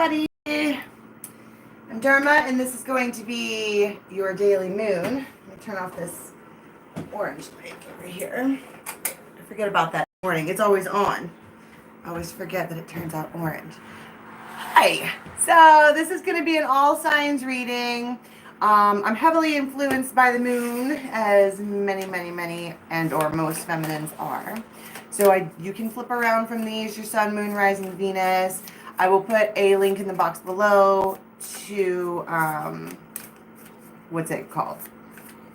Everybody, I'm Dharma, and this is going to be your daily moon. Let me turn off this orange light over here. I forget about that morning. It's always on. I always forget that it turns out orange. Hi. So this is going to be an all signs reading. I'm heavily influenced by the moon, as many and or most feminines are. So you can flip around from these, your sun, moon, rising, Venus. I will put a link in the box below to, what's it called?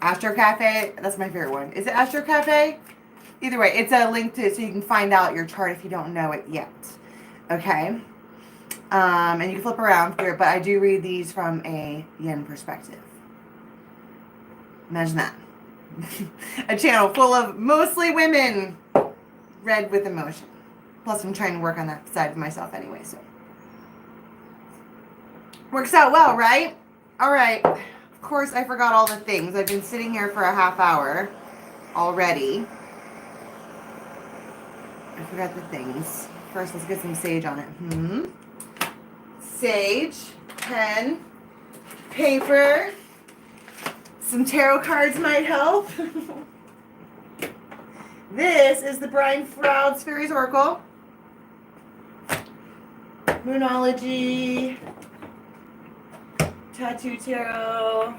Astro Cafe. That's my favorite one. Is it Astro Cafe? Either way, it's a link to so you can find out your chart if you don't know it yet. Okay? And you can flip around through it, but I do read these from a yin perspective. Imagine that. A channel full of mostly women read with emotion. Plus, I'm trying to work on that side of myself anyway, so. Works out well, right? All right. Of course, I forgot all the things. I've been sitting here for a half hour already. I forgot the things. First, let's get some sage on it. Sage, pen, paper. Some tarot cards might help. This is the Brian Froud's Fairies Oracle. Moonology. Tattoo Tarot.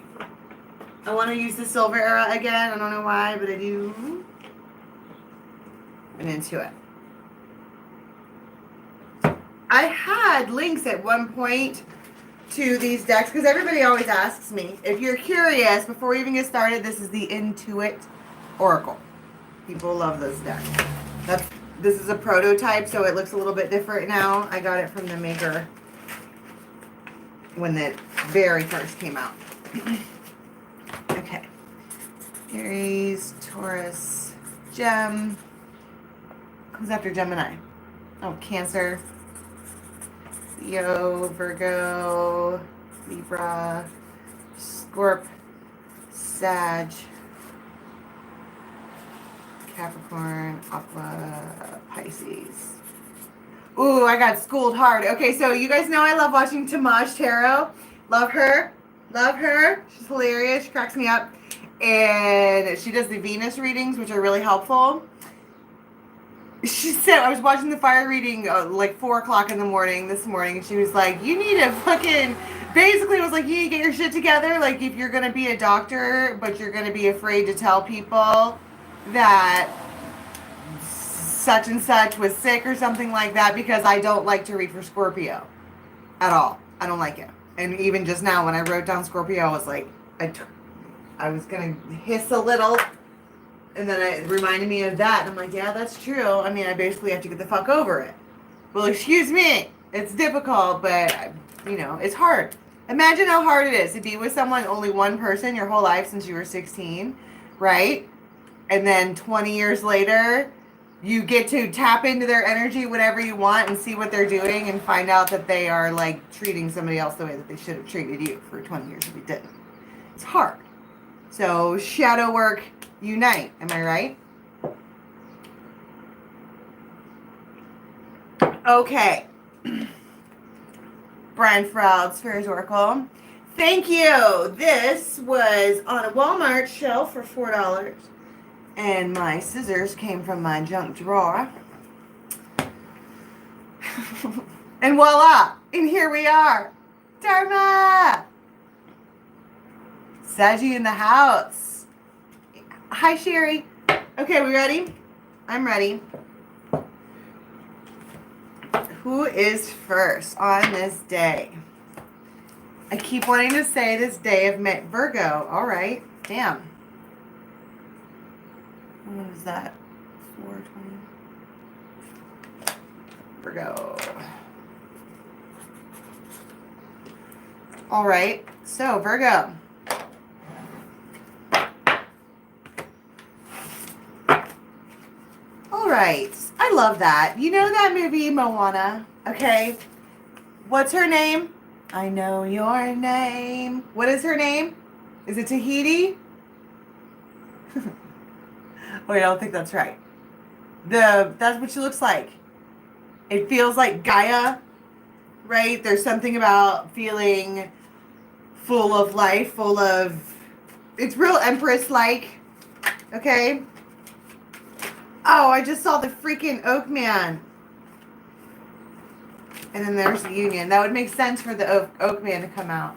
I want to use the Silver Era again. I don't know why, but I do. I'm into it. I had links at one point to these decks because everybody always asks me. If you're curious, before we even get started, this is the Intuit Oracle. People love those decks. This is a prototype, so it looks a little bit different now. I got it from the maker when it very first came out. Okay. Aries, Taurus, Gem. Who's after Gemini? Oh, Cancer. Leo, Virgo, Libra, Scorpio, Sag, Capricorn, Aqua, Pisces. Ooh, I got schooled hard. Okay, so you guys know I love watching Tamaj Tarot. Love her. Love her. She's hilarious. She cracks me up. And she does the Venus readings, which are really helpful. She said, I was watching the fire reading like 4 o'clock in the morning this morning. And she was like, you need to fucking, basically it was like, you need to get your shit together. Like if you're going to be a doctor, but you're going to be afraid to tell people that such and such was sick or something like that, because I don't like to read for Scorpio at all. I don't like it. And even just now when I wrote down Scorpio, I was like, I was going to hiss a little. And then it reminded me of that. And I'm like, yeah, that's true. I mean, I basically have to get the fuck over it. Well, excuse me. It's difficult, but, you know, it's hard. Imagine how hard it is to be with someone, only one person your whole life since you were 16, right? And then 20 years later, you get to tap into their energy whenever you want and see what they're doing and find out that they are, like, treating somebody else the way that they should have treated you for 20 years if you didn't. It's hard. So, shadow work, unite. Am I right? Okay. Brian Froud's Fairies Oracle. Thank you. This was on a Walmart shelf for $4. And my scissors came from my junk drawer. And voila! And here we are. Dharma! Saggy in the house. Hi, Sherry. Okay, we ready? I'm ready. Who is first on this day? I keep wanting to say this day of Virgo. All right. Damn. What was that? 420. Virgo. All right. So, Virgo. All right. I love that. You know that movie, Moana? Okay. What's her name? I know your name. What is her name? Is it Tahiti? Wait, I don't think that's right. That's what she looks like. It feels like Gaia right? There's something about feeling full of life, full of, it's real Empress-like, okay? Oh, I just saw the freaking Oak Man. And then there's the Union. That would make sense for the Oak Man to come out.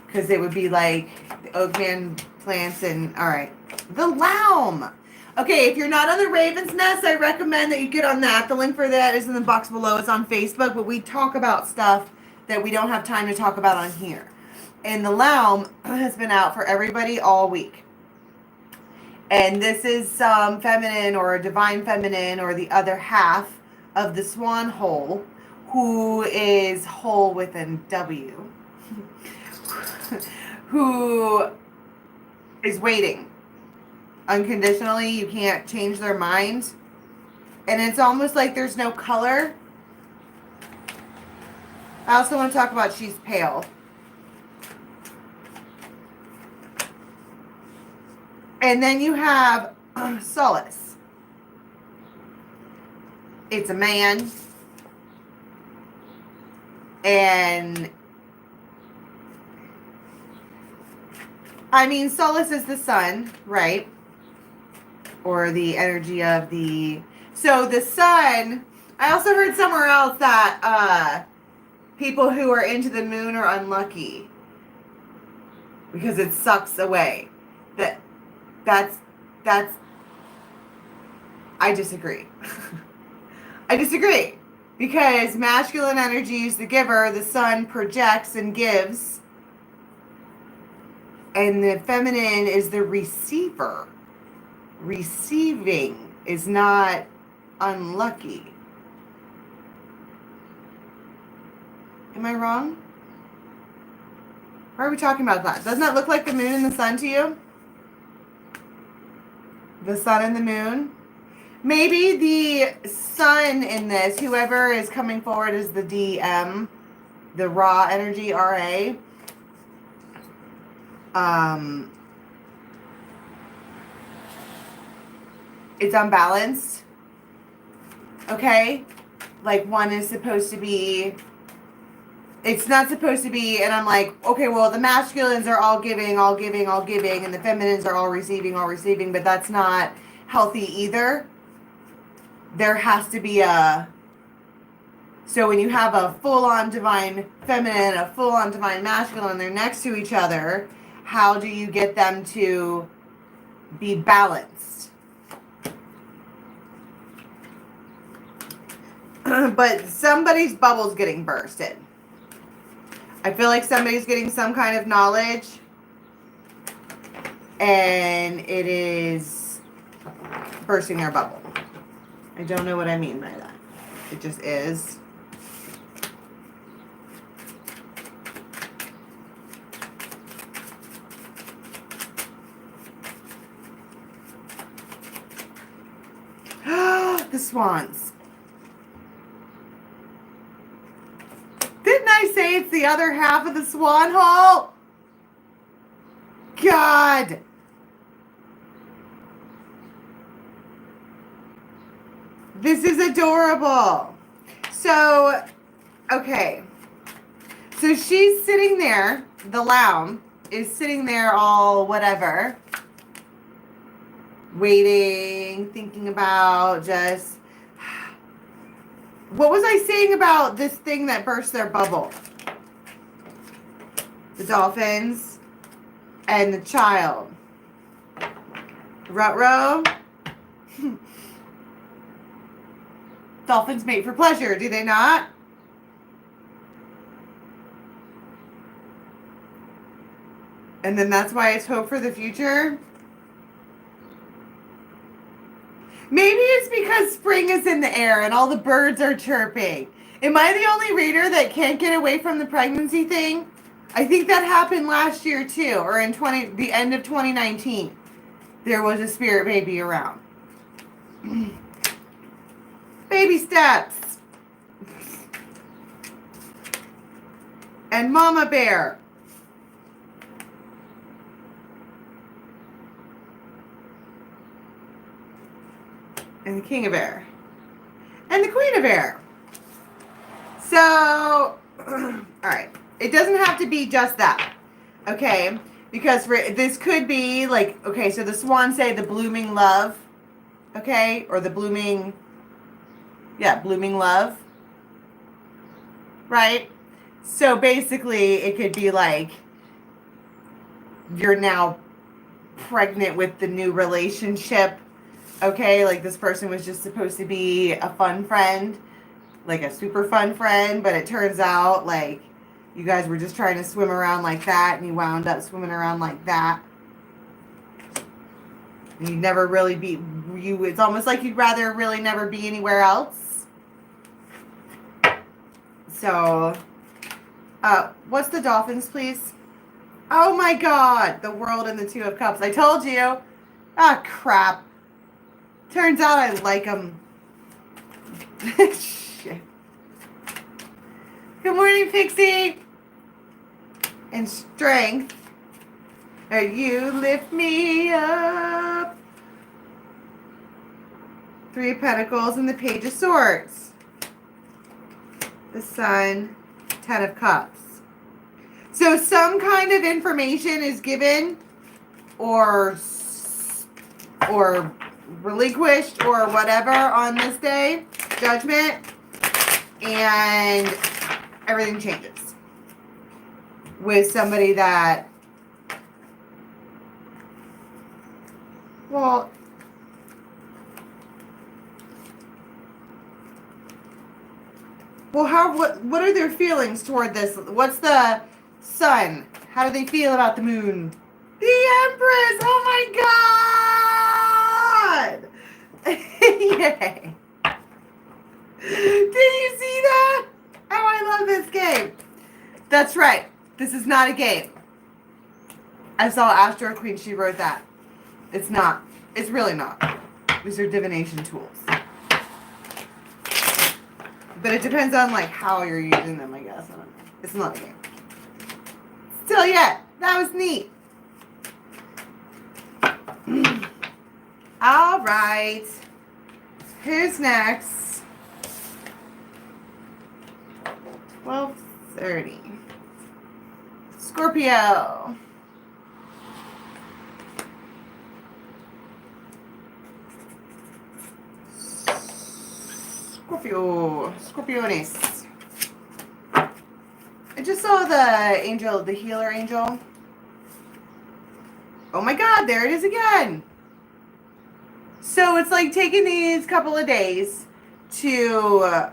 Because it would be like the Oak Man plants and, all right. The Loum. Okay, if you're not on the Raven's Nest, I recommend that you get on that. The link for that is in the box below. It's on Facebook, but we talk about stuff that we don't have time to talk about on here. And the Loum has been out for everybody all week. And this is some feminine or divine feminine or the other half of the swan hole, who is whole with a W, who is waiting unconditionally. You can't change their mind. And it's almost like there's no color. I also want to talk about she's pale. And then you have Solace. It's a man. And I mean, Solace is the sun, right? Or the energy of the... So the sun, I also heard somewhere else that people who are into the moon are unlucky because it sucks away. That's I disagree. I disagree. Because masculine energy is the giver, the sun projects and gives, and the feminine is the receiver. Receiving is not unlucky. Am I wrong? Why are we talking about that? Doesn't that look like the moon and the sun to you? The sun and the moon? Maybe the sun in this, whoever is coming forward is the DM, the raw energy, RA. It's unbalanced. Okay? Like one is supposed to be, it's not supposed to be, and I'm like, okay, well, the masculines are all giving, and the feminines are all receiving, but that's not healthy either. There has to be a, so when you have a full-on divine feminine, a full-on divine masculine, and they're next to each other, how do you get them to be balanced? But somebody's bubble's getting bursted. I feel like somebody's getting some kind of knowledge, and it is bursting their bubble. I don't know what I mean by that. It just is. The swans. Didn't I say it's the other half of the swan hole? God. This is adorable. So, okay. So she's sitting there. The Loum is sitting there all whatever. Waiting, thinking about just... What was I saying about this thing that burst their bubble? The dolphins and the child. Ruh-roh. Dolphins mate for pleasure, do they not? And then that's why it's hope for the future. Maybe it's because spring is in the air and all the birds are chirping. Am I the only reader that can't get away from the pregnancy thing? I think that happened last year too, or in the end of 2019. There was a spirit baby around. Baby steps. And Mama Bear. And the King of Air. And the Queen of Air. So, all right. It doesn't have to be just that. Okay? Because this could be like, okay, so the swans say the blooming love. Okay? Or the blooming love. Right? So basically, it could be like you're now pregnant with the new relationship. Okay? Like this person was just supposed to be a fun friend. Like a super fun friend, but it turns out like you guys were just trying to swim around like that and you wound up swimming around like that. And you'd never really be you it's almost like you'd rather really never be anywhere else. So what's the dolphins, please? Oh my god, the world and the Two of Cups. I told you. Ah, crap. Turns out I like them. Shit. Good morning, Pixie. And strength. You lift me up. Three of Pentacles and the Page of Swords. The Sun, 10 of Cups. So some kind of information is given or relinquished or whatever on this day, judgment, and everything changes with somebody that, well, what are their feelings toward this? What's the Sun? How do they feel about the Moon? The Empress! Oh my god! Yay! Did you see that? Oh, I love this game. That's right. This is not a game. I saw Astro Queen. She wrote that. It's not. It's really not. These are divination tools. But it depends on like how you're using them, I guess. I don't know. It's not a game. Still yet. That was neat. All right. Who's next? 12:30. Scorpio. Scorpionis. I just saw the angel, the healer angel. Oh my god, there it is again. So it's like taking these couple of days to,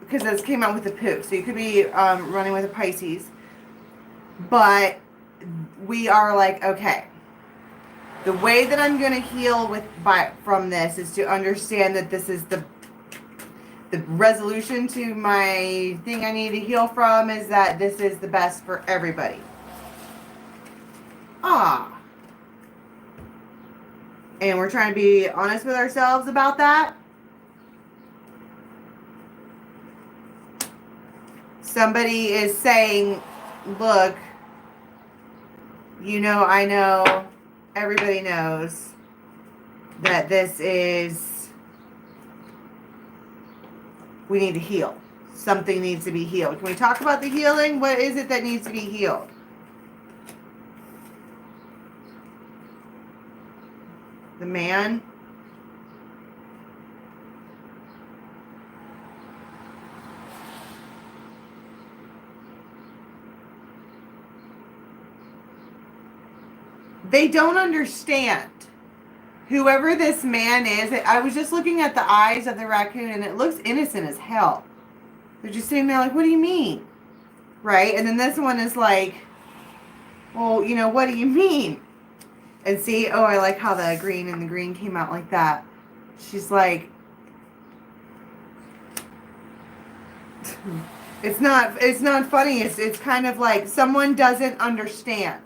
because this came out with a poo. So you could be running with a Pisces. But we are like, okay. The way that I'm going to heal from this is to understand that this is the resolution to my thing I need to heal from is that this is the best for everybody. And we're trying to be honest with ourselves about that. Somebody is saying, look, you know, I know, everybody knows that this is, we need to heal. Something needs to be healed. Can we talk about the healing? What is it that needs to be healed? The man. They don't understand. Whoever this man is, I was just looking at the eyes of the raccoon and it looks innocent as hell. They're just sitting there like, what do you mean? Right? And then this one is like, well, you know, what do you mean? And see, oh, I like how the green and the green came out like that. She's like, it's not funny. It's kind of like someone doesn't understand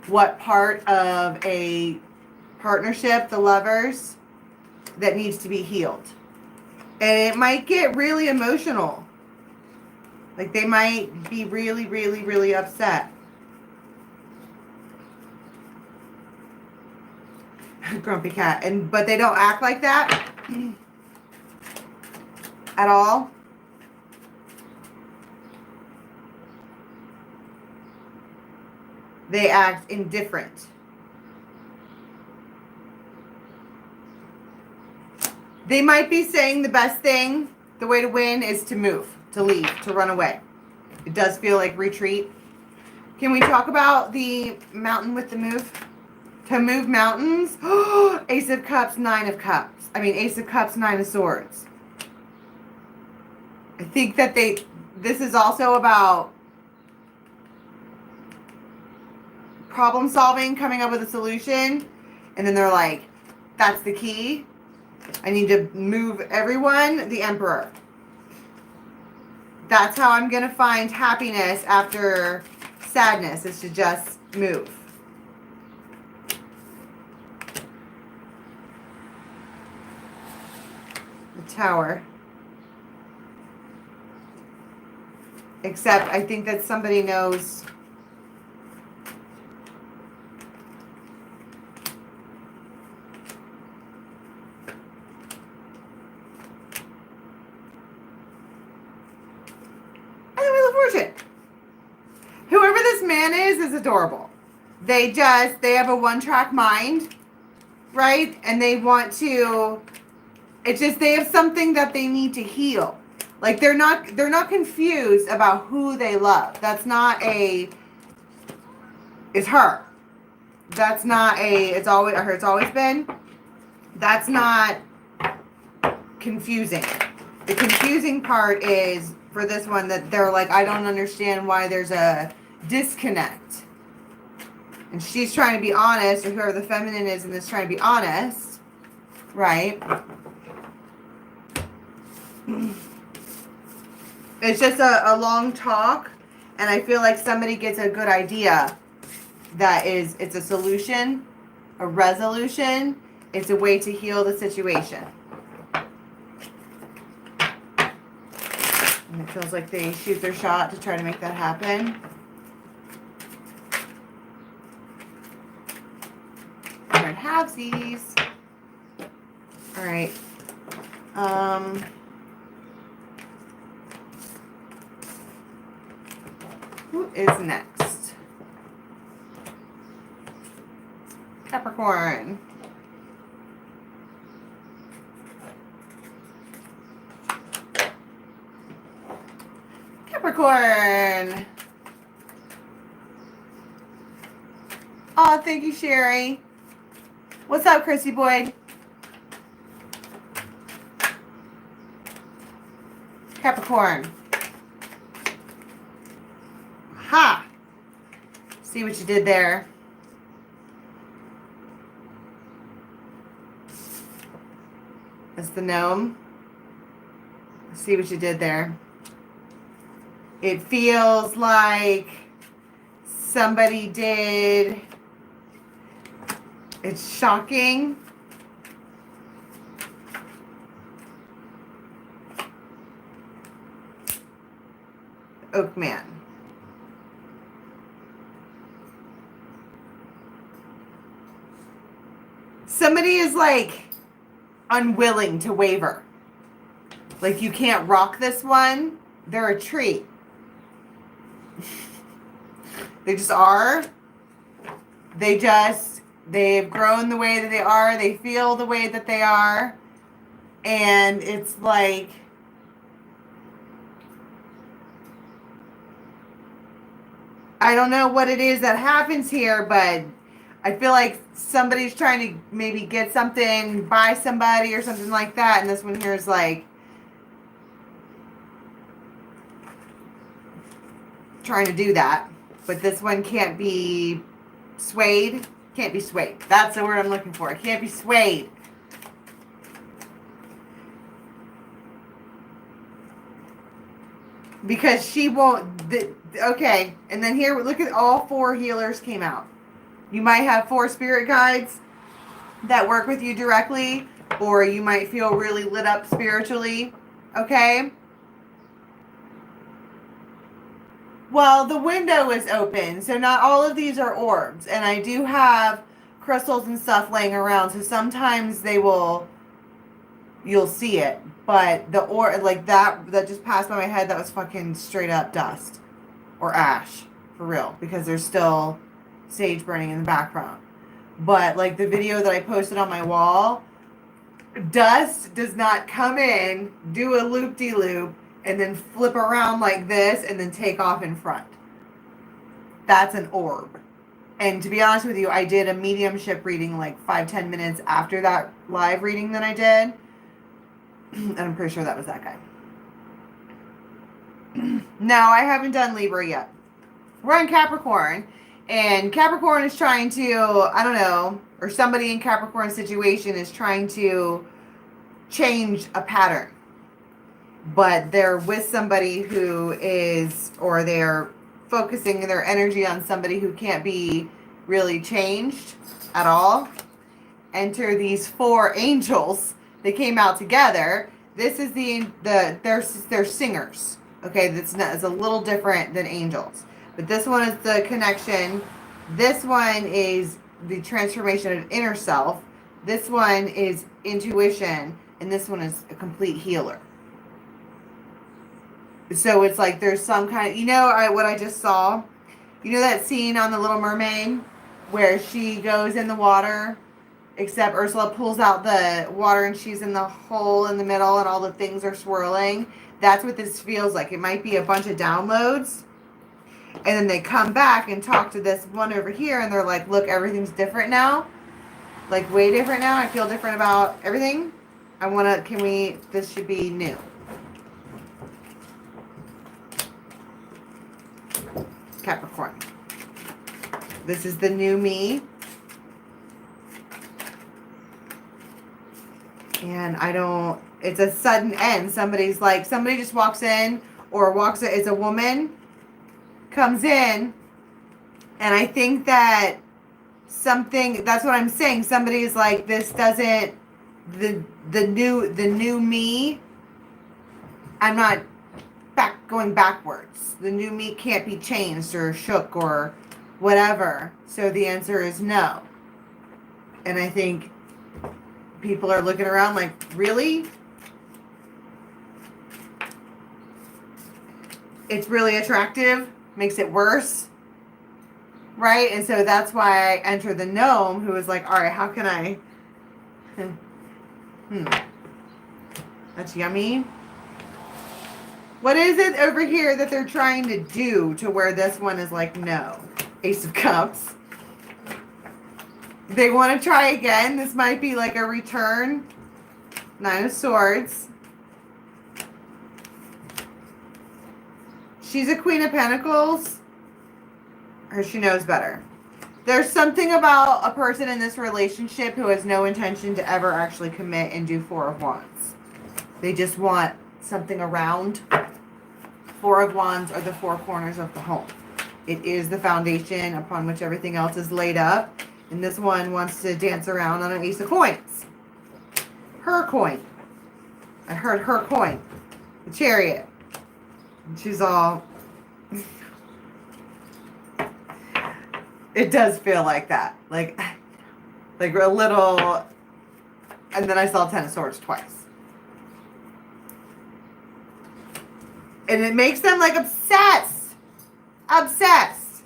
what part of a partnership, the lovers, that needs to be healed. And it might get really emotional. Like they might be really, really, really upset. Grumpy cat. But they don't act like that at all. They act indifferent. They might be saying the best thing, the way to win is to move, to leave, to run away. It does feel like retreat. Can we talk about the mountain with the move? To move mountains? Ace of Cups, Nine of Cups. Ace of Cups, Nine of Swords. I think that this is also about problem solving, coming up with a solution. And then they're like, that's the key. I need to move everyone. The Emperor. That's how I'm going to find happiness after sadness, is to just move. The Tower. Except I think that somebody knows. Whoever this man is adorable. They have a one-track mind, right? And they want to, it's just, they have something that they need to heal. Like they're not confused about who they love. That's not it's her. That's not it's always been. That's not confusing. The confusing part is for this one that they're like, I don't understand why there's a disconnect. And she's trying to be honest, or whoever the feminine is in this trying to be honest, right? It's just a long talk, and I feel like somebody gets a good idea that it's a solution, a resolution, it's a way to heal the situation. And it feels like they shoot their shot to try to make that happen. Alright, halvesies. Alright. Who is next? Capricorn. Capricorn. Oh, thank you, Sherry. What's up, Chrissy Boyd? Capricorn. Ha! See what you did there. That's the gnome. See what you did there. It feels like somebody did. It's shocking. Oak Man. Somebody is like unwilling to waver. Like you can't rock this one. They're a tree. They just are. They've grown the way that they are. They feel the way that they are. And it's like, I don't know what it is that happens here, but I feel like somebody's trying to maybe get something, buy somebody or something like that. And this one here is like trying to do that. But this one can't be swayed. Can't be swayed. That's the word I'm looking for. It can't be swayed. Because she won't. Okay. And then here, look at all 4 healers came out. You might have 4 spirit guides that work with you directly, or you might feel really lit up spiritually. Okay? Well, the window is open, so not all of these are orbs. And I do have crystals and stuff laying around, so sometimes you'll see it. But the like that just passed by my head, that was fucking straight up dust. Or ash. For real. Because there's still sage burning in the background. But like the video that I posted on my wall, dust does not come in, do a loop-de-loop, and then flip around like this and then take off in front. That's an orb. And to be honest with you, I did a mediumship reading like 5-10 minutes after that live reading that I did. And I'm pretty sure that was that guy. Now, I haven't done Libra yet. We're on Capricorn. And Capricorn is trying to, I don't know, or somebody in Capricorn situation is trying to change a pattern. But they're with somebody who is, or they're focusing their energy on somebody who can't be really changed at all. Enter these 4 angels. They came out together. This is they're singers. Okay, it's a little different than angels. But this one is the connection. This one is the transformation of inner self. This one is intuition. And this one is a complete healer. So it's like there's some kind of, what I just saw? You know that scene on The Little Mermaid where she goes in the water, except Ursula pulls out the water and she's in the hole in the middle and all the things are swirling? That's what this feels like. It might be a bunch of downloads. And then they come back and talk to this one over here and they're like, look, everything's different now. Like way different now. I feel different about everything. This should be new. Capricorn. This is the new me. And it's a sudden end. Somebody just walks in it's a woman, comes in, and I think that that's what I'm saying. Somebody's like, this doesn't, the new me, I'm not going backwards. The new me can't be changed or shook or whatever. So the answer is no. And I think people are looking around like, really? It's really attractive, makes it worse, right? And so that's why I enter the gnome, who is like, all right, how can I? That's yummy. What is it over here that they're trying to do to where this one is like, no? Ace of Cups. They want to try again. This might be like a return. 9 of Swords. She's a Queen of Pentacles. Or she knows better. There's something about a person in this relationship who has no intention to ever actually commit and do 4 of Wands. They just want something around. 4 of Wands are the 4 corners of the home. It is the foundation upon which everything else is laid up. And this one wants to dance around on an Ace of Coins. Her coin. I heard her coin. The Chariot. And she's all... It does feel like that. Like a little... And then I saw 10 of Swords twice. And it makes them like obsessed. Obsessed.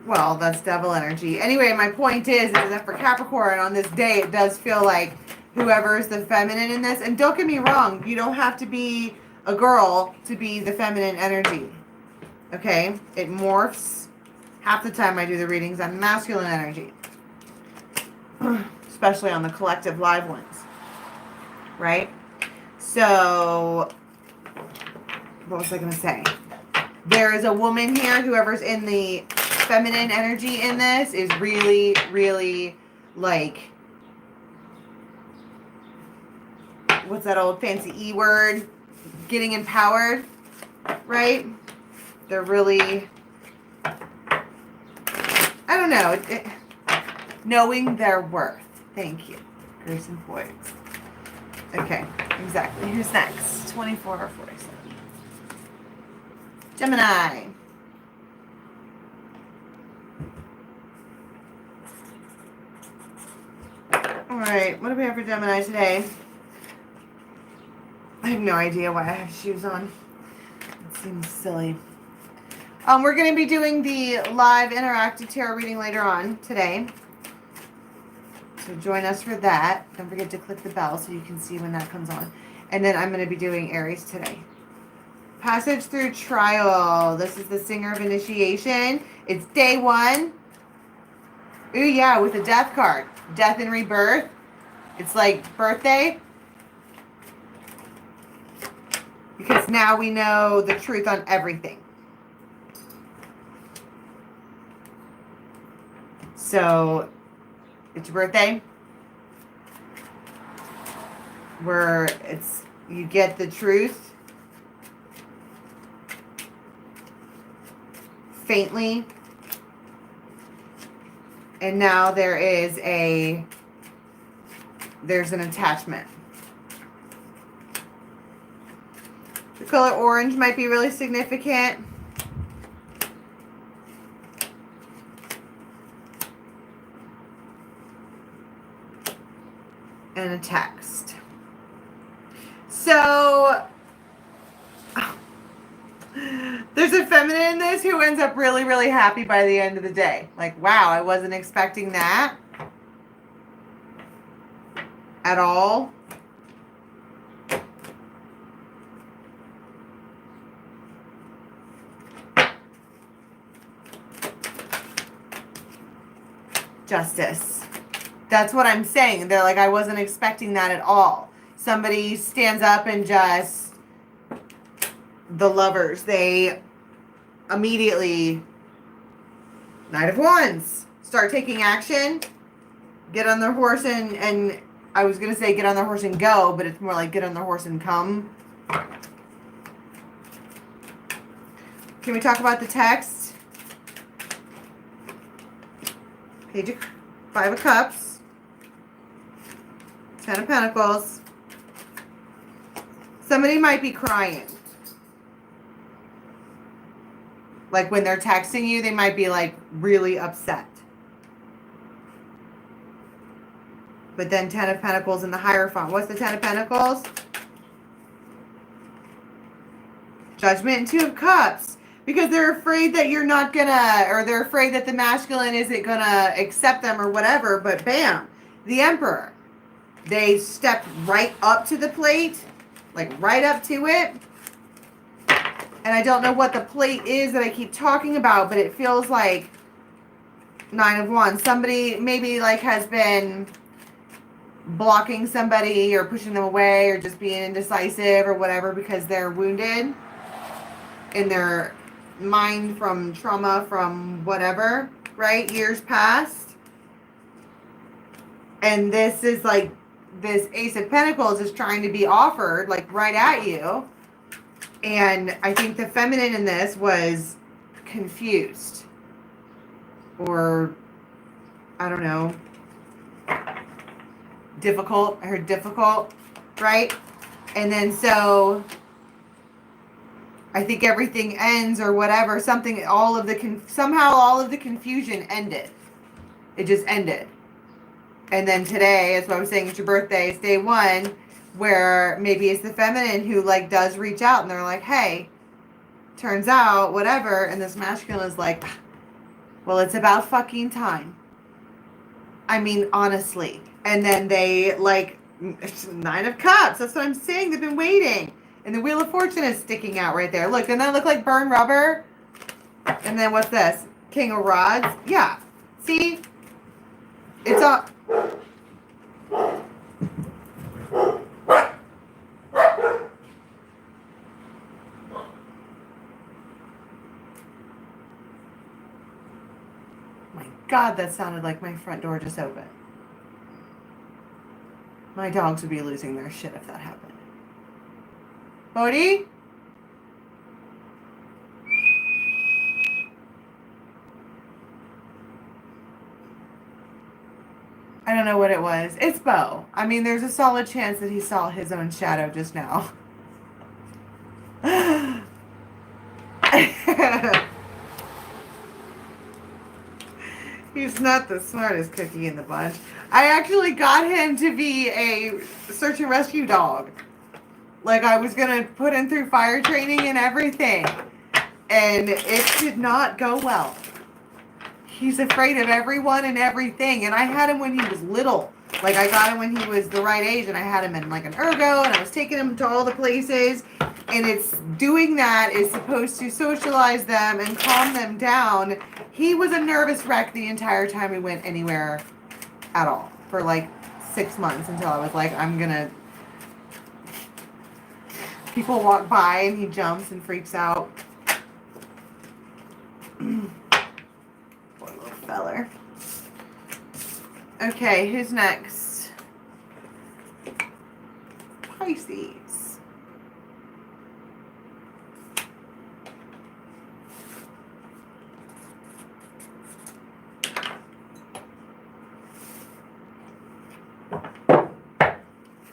Well, that's devil energy. Anyway, my point is that for Capricorn on this day, it does feel like whoever is the feminine in this, and don't get me wrong, you don't have to be a girl to be the feminine energy. Okay? It morphs. Half the time I do the readings on masculine energy. Especially on the collective live ones. Right? So, what was I going to say? There is a woman here, whoever's in the feminine energy in this is really, really like, what's that old fancy E word? Getting empowered, right? They're really, I don't know, knowing their worth. Thank you. Grace and poise. Okay, exactly. Who's next? 24 or 47? Gemini. All right, what do we have for Gemini today? I have no idea why I have shoes on. Let's Seems silly. We're going to be doing the live interactive tarot reading later on today. So join us for that. Don't forget to click the bell so you can see when that comes on. And then I'm going to be doing Aries today. Passage through trial. This is the Singer of Initiation. It's day 1. Ooh, yeah, with a death card. Death and rebirth. It's like birthday. Because now we know the truth on everything. So, it's your birthday. Where you get the truth. Faintly. And now there's an attachment. The color orange might be really significant. And a text. So there's a feminine in this who ends up really, really happy by the end of the day. Like, wow, I wasn't expecting that at all. Justice. That's what I'm saying. They're like, I wasn't expecting that at all. Somebody stands up and just, the lovers, they immediately, Knight of Wands, start taking action, get on their horse and I was going to say get on their horse and go, but it's more like get on their horse and come. Can we talk about the text? Page of 5 of Cups, 10 of Pentacles. Somebody might be crying. Like when they're texting you, they might be like really upset. But then 10 of Pentacles in the Hierophant. What's the 10 of Pentacles? Judgment and 2 of Cups. Because they're afraid that you're not gonna, or they're afraid that the masculine isn't gonna accept them or whatever, but bam, the Emperor. They stepped right up to the plate, like right up to it. And I don't know what the plate is that I keep talking about, but it feels like 9 of Wands. Somebody maybe like has been blocking somebody or pushing them away or just being indecisive or whatever because they're wounded in their mind from trauma, from whatever, right? Years past. And this is like, this Ace of Pentacles is trying to be offered like right at you. And I think the feminine in this was confused. Or, I don't know, difficult. I heard difficult, right? And then so I think everything ends or whatever, something, somehow all of the confusion ended. It just ended. And then today, as what I was saying, it's your birthday, it's day 1, where maybe it's the feminine who like does reach out and they're like, hey, turns out, whatever. And this masculine is like, well, it's about fucking time. I mean, honestly. And then they like, 9 of Cups. That's what I'm saying. They've been waiting. And the Wheel of Fortune is sticking out right there. Look, doesn't that look like burned rubber? And then what's this? King of Rods. Yeah. See? It's all... My God, that sounded like my front door just opened. My dogs would be losing their shit if that happened. Bodhi? I don't know what it was. It's Bo. I mean, there's a solid chance that he saw his own shadow just now. He's not the smartest cookie in the bunch. I actually got him to be a search and rescue dog. Like I was going to put him through fire training and everything. And it did not go well. He's afraid of everyone and everything. And I had him when he was little. Like I got him when he was the right age, and I had him in like an ergo, and I was taking him to all the places. And it's doing that is supposed to socialize them and calm them down. He was a nervous wreck the entire time we went anywhere at all for like 6 months until I was like, I'm gonna. People walk by and he jumps and freaks out. Poor little feller. Okay, who's next? Pisces.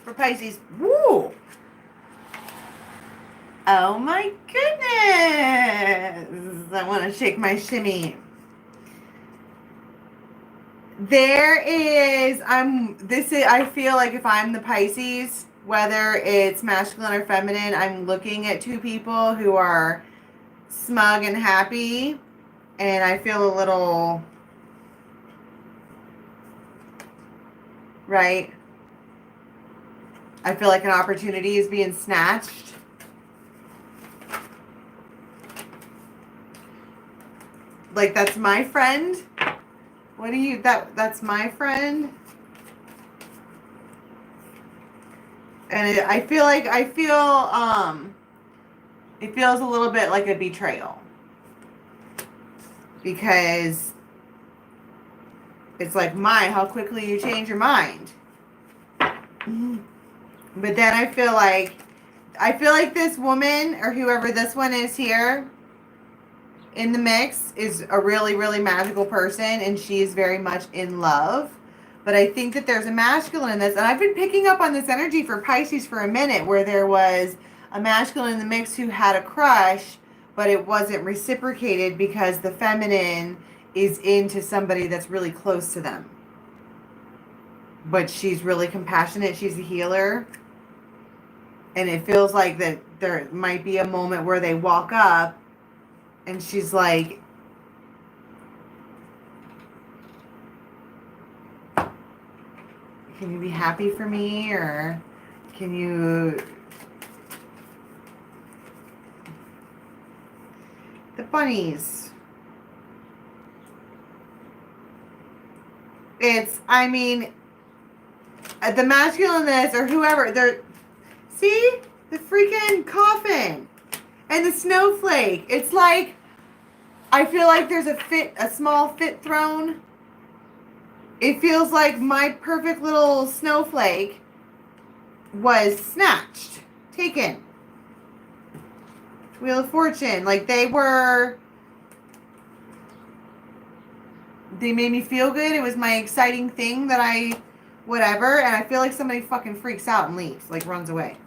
For Pisces, woo! Oh my goodness! I want to shake my shimmy. I feel like if I'm the Pisces, whether it's masculine or feminine, I'm looking at two people who are smug and happy, and I feel a little, right? I feel like an opportunity is being snatched. Like, that's my friend. What do you, that's my friend. And it feels a little bit like a betrayal. Because it's like, how quickly you change your mind. But then I feel like this woman, or whoever this one is here, in the mix is a really, really magical person, and she is very much in love. But I think that there's a masculine in this, and I've been picking up on this energy for Pisces for a minute, where there was a masculine in the mix who had a crush, but it wasn't reciprocated because the feminine is into somebody that's really close to them. But she's really compassionate. She's a healer. And it feels like that there might be a moment where they walk up and she's like, can you be happy for me? Or can you... The bunnies. The masculineness or whoever, see? The freaking coffin. And the snowflake. It's like, I feel like there's a small fit thrown. It feels like my perfect little snowflake was snatched, taken. Wheel of Fortune. Like they made me feel good. It was my exciting thing that whatever. And I feel like somebody fucking freaks out and leaves, like runs away.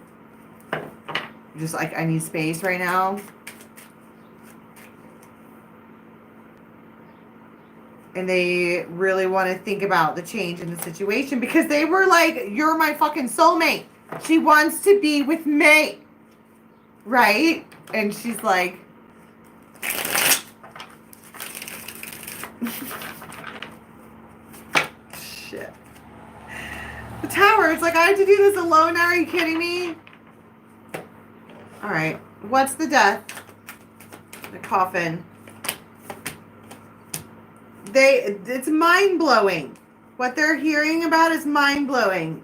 Just like, I need space right now. And they really want to think about the change in the situation because they were like, you're my fucking soulmate. She wants to be with me. Right? And she's like, shit. The Tower, it's like, I have to do this alone now. Are you kidding me? All right. What's the death? The coffin. It's mind-blowing. What they're hearing about is mind-blowing.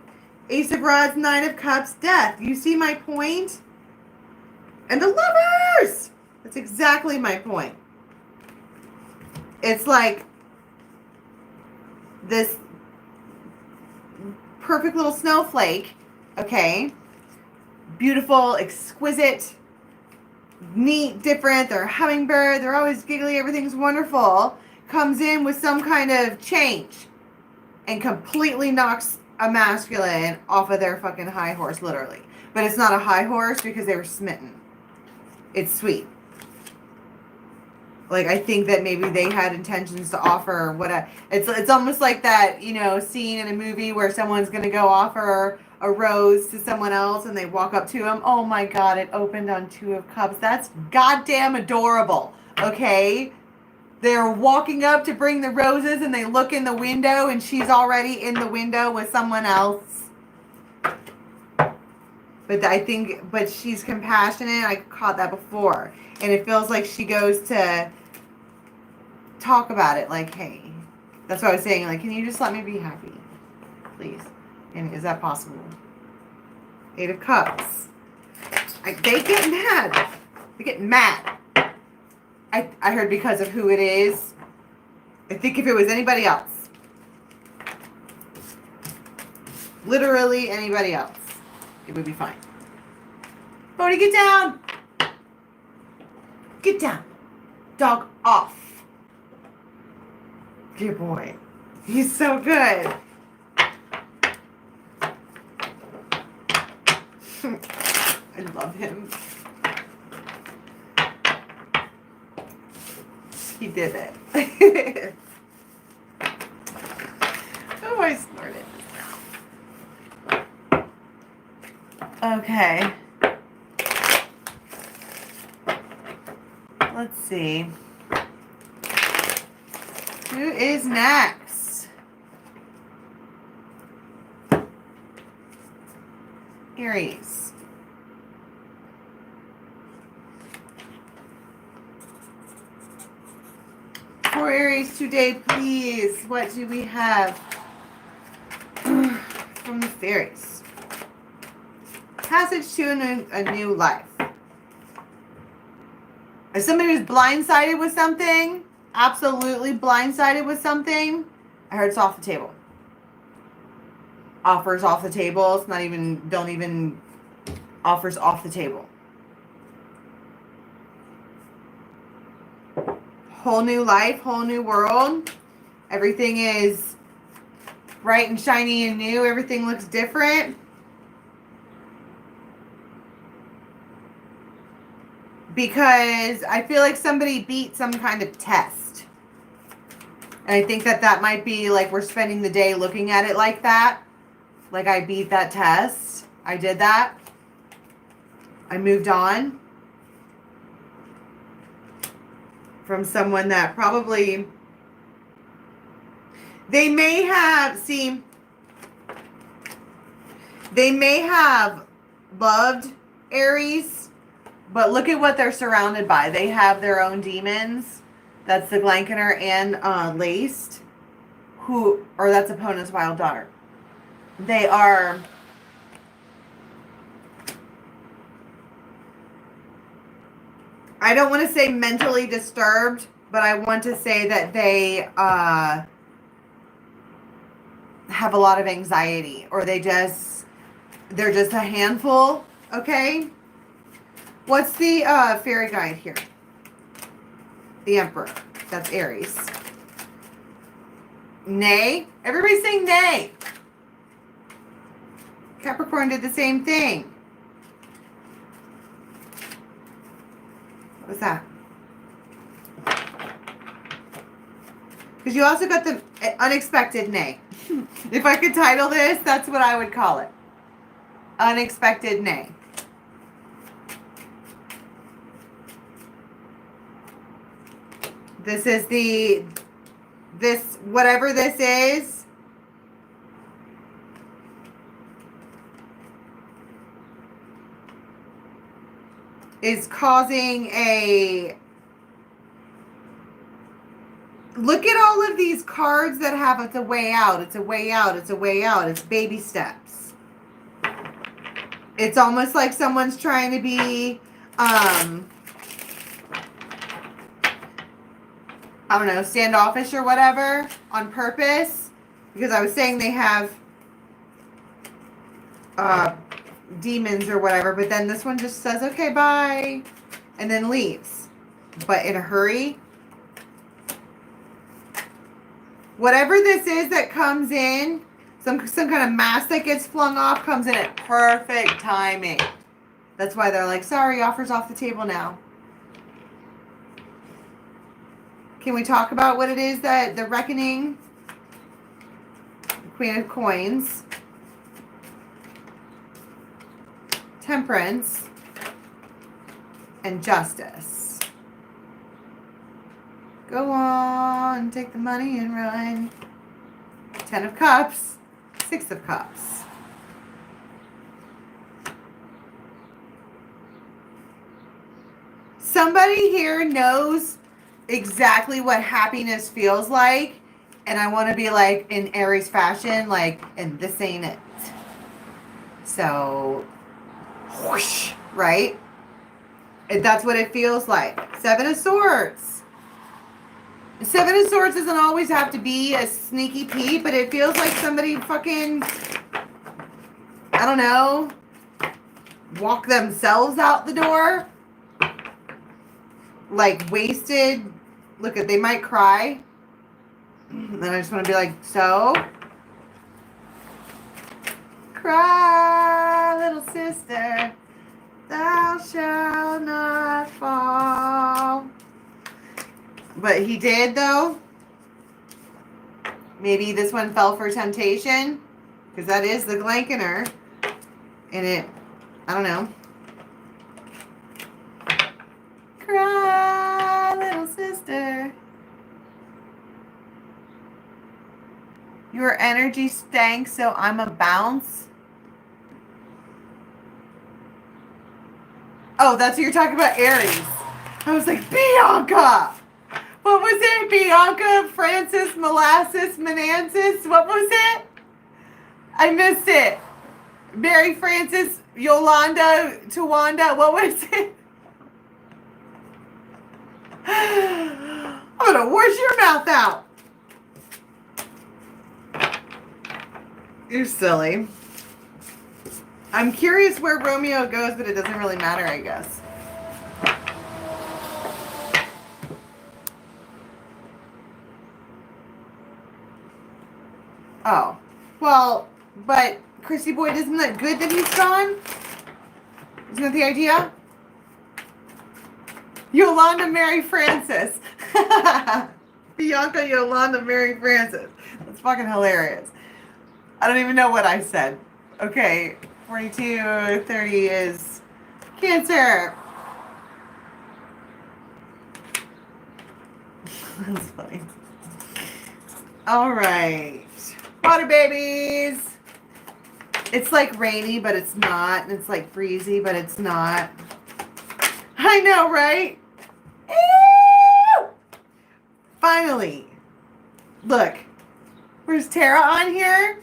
Ace of Rods, Nine of Cups, death. You see my point? And the Lovers! That's exactly my point. It's like this perfect little snowflake, okay? Beautiful, exquisite, neat, different. They're a hummingbird. They're always giggly. Everything's wonderful. Comes in with some kind of change and completely knocks a masculine off of their fucking high horse, literally. But it's not a high horse because they were smitten. It's sweet. Like, I think that maybe they had intentions to offer it's almost like that, scene in a movie where someone's going to go offer a rose to someone else and they walk up to him. Oh my God, it opened on 2 of Cups. That's goddamn adorable. Okay? They're walking up to bring the roses and they look in the window and she's already in the window with someone else. But she's compassionate. I caught that before. And it feels like she goes to talk about it like, hey, that's what I was saying. Like, can you just let me be happy? Please. And is that possible? 8 of Cups. They get mad. They get mad. I heard because of who it is. I think if it was anybody else, literally anybody else, it would be fine. Bodhi, get down. Get down. Dog off. Good boy. He's so good. I love him. He did it. Oh, I snorted. Okay. Let's see. Who is next? Aries. For Aries today, please. What do we have from the fairies? Passage to a new life. As somebody who's blindsided with something, absolutely blindsided with something, I heard it's off the table. Offers off the table. It's not even, don't even, offers off the table. Whole new life, whole new world. Everything is bright and shiny and new. Everything looks different. Because I feel like somebody beat some kind of test. And I think that that might be like we're spending the day looking at it like that. Like I beat that test. I did that. I moved on. From someone that probably they may have loved Aries, but look at what they're surrounded by. They have their own demons. That's the Glankener and Laced, that's opponent's wild daughter. They are I don't want to say mentally disturbed, but I want to say that they have a lot of anxiety, or they're just a handful. Okay. What's the fairy guide here? The Emperor. That's Aries. Nay. Everybody's saying nay. Capricorn did the same thing. What was that? Because you also got the unexpected nay. If I could title this, that's what I would call it. Unexpected nay. This is whatever this is causing a... Look at all of these cards that have it's a way out, it's a way out, it's a way out. It's baby steps. It's almost like someone's trying to be, I don't know, standoffish or whatever on purpose. Because I was saying they have demons or whatever, but then this one just says, okay, bye, and then leaves. But in a hurry. Whatever this is that comes in, some kind of mask that gets flung off comes in at perfect timing. That's why they're like, sorry, offer's off the table now. Can we talk about what it is that the reckoning? Queen of Coins. Temperance, and Justice. Go on, take the money and run. 10 of Cups, 6 of Cups. Somebody here knows exactly what happiness feels like, and I want to be like in Aries fashion, like, and this ain't it. So, whoosh, right? And that's what it feels like. 7 of Swords. 7 of Swords doesn't always have to be a sneaky Pete, but it feels like somebody fucking, I don't know, walk themselves out the door. Like wasted. Look, they might cry. And I just want to be like, so? Cry, little sister, thou shalt not fall. But he did, though. Maybe this one fell for temptation, because that is the Glankener. And it, I don't know. Cry, little sister. Your energy stank, so I'm a bounce. Oh, that's what you're talking about, Aries. I was like, Bianca. What was it? Bianca, Francis, Molasses, Menances. What was it? I missed it. Mary Francis, Yolanda, Tawanda. What was it? I'm going to wash your mouth out. You're silly. I'm curious where Romeo goes, but it doesn't really matter, I guess. Oh. Well, but Chrissy Boyd, isn't that good that he's gone? Isn't that the idea? Yolanda Mary Francis. Bianca Yolanda Mary Francis. That's fucking hilarious. I don't even know what I said. Okay, 42, 30 is Cancer. That's funny. All right. Water babies. It's like rainy, but it's not. And it's like breezy, but it's not. I know, right? Ew! Finally. Look. Where's Tara on here?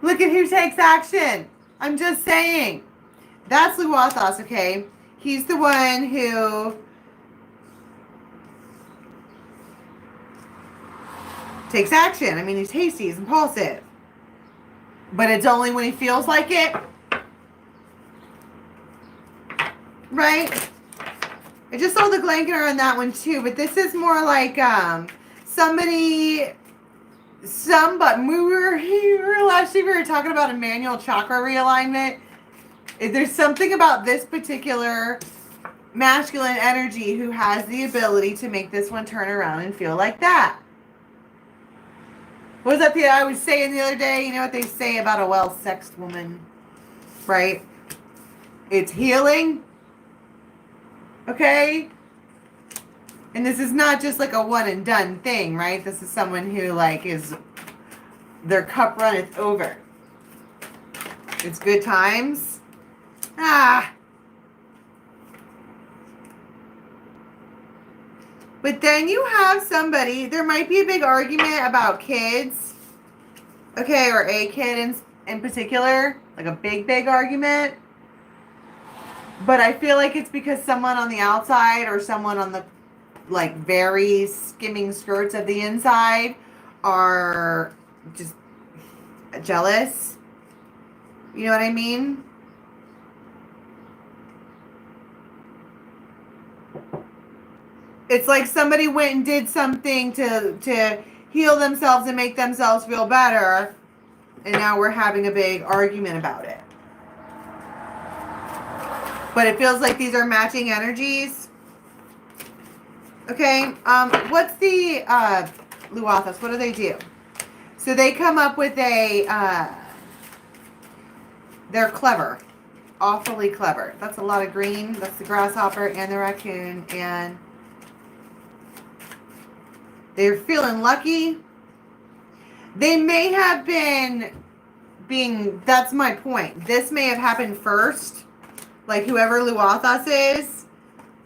Look at who takes action. I'm just saying. That's Luathos, okay? He's the one who takes action. I mean, he's hasty, he's impulsive. But it's only when he feels like it. Right? I just saw the Glankener on that one too, but this is more like somebody we were here last week, we were talking about Emmanuel chakra realignment. There's something about this particular masculine energy who has the ability to make this one turn around and feel like that. What was that I was saying the other day? You know what they say about a well-sexed woman, right? It's healing. Okay? And this is not just like a one and done thing, right? This is someone who like is, their cup runneth over. It's good times. Ah. But then you have somebody, there might be a big argument about kids. Okay, or a kid in particular. Like a big argument. But I feel like it's because someone on the outside or someone on the like very skimming skirts of the inside are just jealous. You know what I mean? It's like somebody went and did something to heal themselves and make themselves feel better. And now we're having a big argument about it. But it feels like these are matching energies. Okay, what's the Luathos? What do they do? So they come up with a, they're clever. awfully clever. That's a lot of green. That's the grasshopper and the raccoon. And they're feeling lucky. They may have been that's my point. This may have happened first. Like whoever Luathas is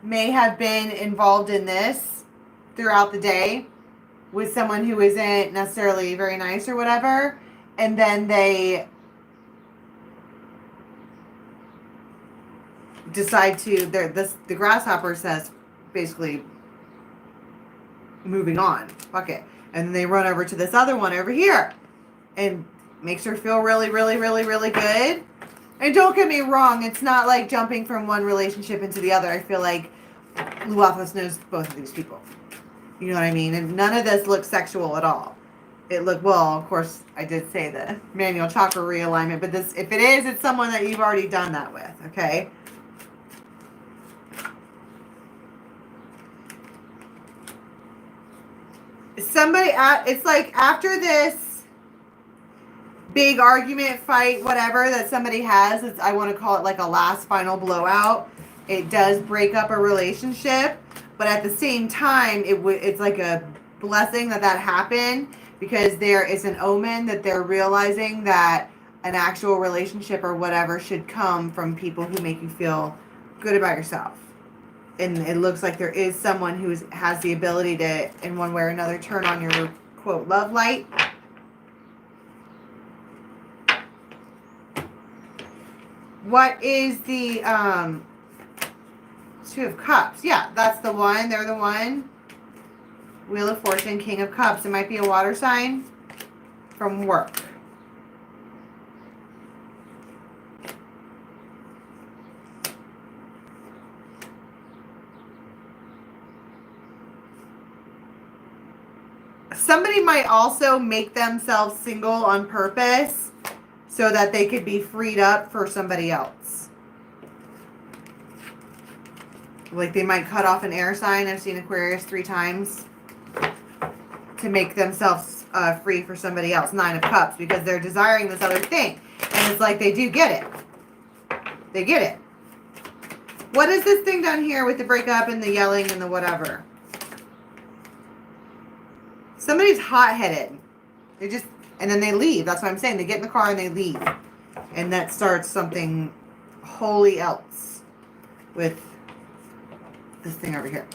may have been involved in this throughout the day with someone who isn't necessarily very nice or whatever. And then they decide to, the grasshopper says basically moving on. Fuck it. And then they run over to this other one over here and makes her feel really, really, really, really good. And don't get me wrong, it's not like jumping from one relationship into the other. I feel like Luathas knows both of these people. You know what I mean? And none of this looks sexual at all. It looked, well, of course, I did say the manual chakra realignment, but this, if it is, it's someone that you've already done that with, okay? Somebody, it's like after this big argument, fight, whatever that somebody has, I want to call it like a last final blowout. It does break up a relationship, but at the same time, it's like a blessing that happened, because there is an omen that they're realizing that an actual relationship or whatever should come from people who make you feel good about yourself. And it looks like there is someone who has the ability to, in one way or another, turn on your, quote, love light. What is the Two of Cups? Yeah, that's the one. They're the one. Wheel of Fortune, King of Cups. It might be a water sign from work. Somebody might also make themselves single on purpose so that they could be freed up for somebody else. Like they might cut off an air sign. I've seen Aquarius 3 times to make themselves free for somebody else. 9 of Cups, because they're desiring this other thing. And it's like they do get it. They get it. What is this thing down here with the breakup and the yelling and the whatever? Somebody's hot-headed. They just, and then they leave. That's what I'm saying. They get in the car and they leave. And that starts something wholly else with this thing over here.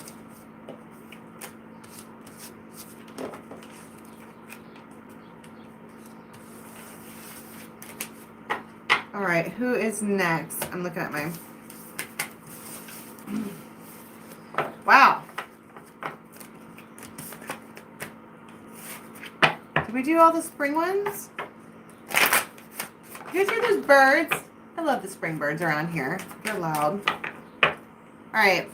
All right, who is next? I'm looking at my... Wow. Did we do all the spring ones? You guys hear those birds? I love the spring birds around here. They're loud. All right.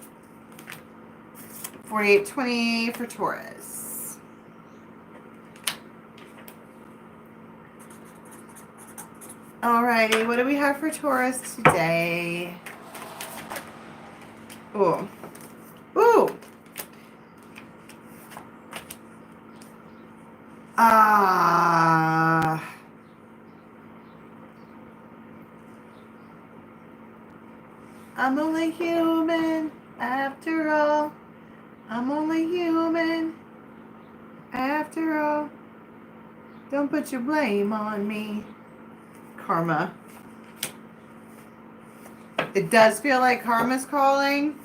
4820 for Taurus. Alrighty, what do we have for Taurus today? Ooh. Ooh. I'm only human after all. I'm only human after all. Don't put your blame on me. Karma. It does feel like karma's calling.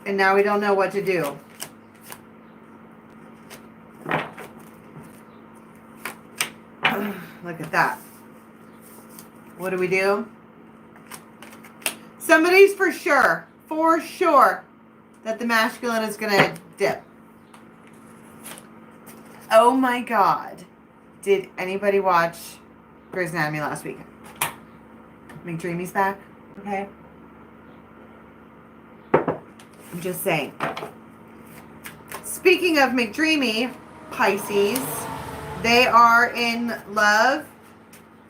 And now we don't know what to do. Look at that. What do we do? Somebody's for sure that the masculine is going to dip. Oh my God. Did anybody watch Grey's Anatomy last weekend? McDreamy's back, okay? I'm just saying. Speaking of McDreamy, Pisces, they are in love,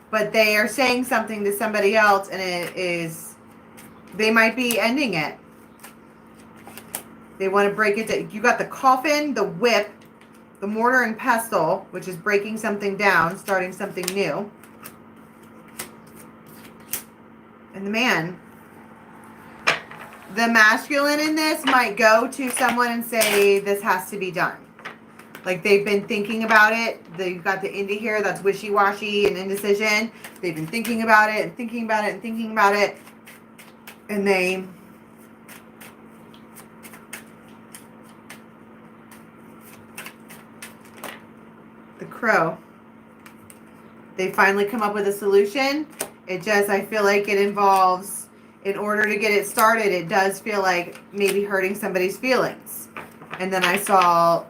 but they are saying something to somebody else, and it is, they might be ending it. They want to break it. You got the coffin, the whip, the mortar and pestle, which is breaking something down, starting something new. And the man. The masculine in this might go to someone and say, this has to be done. Like they've been thinking about it. You've got the indie here, that's wishy-washy and indecision. They've been thinking about it and thinking about it and thinking about it. And the crow. They finally come up with a solution. It just, I feel like it involves, in order to get it started, it does feel like maybe hurting somebody's feelings. And then I saw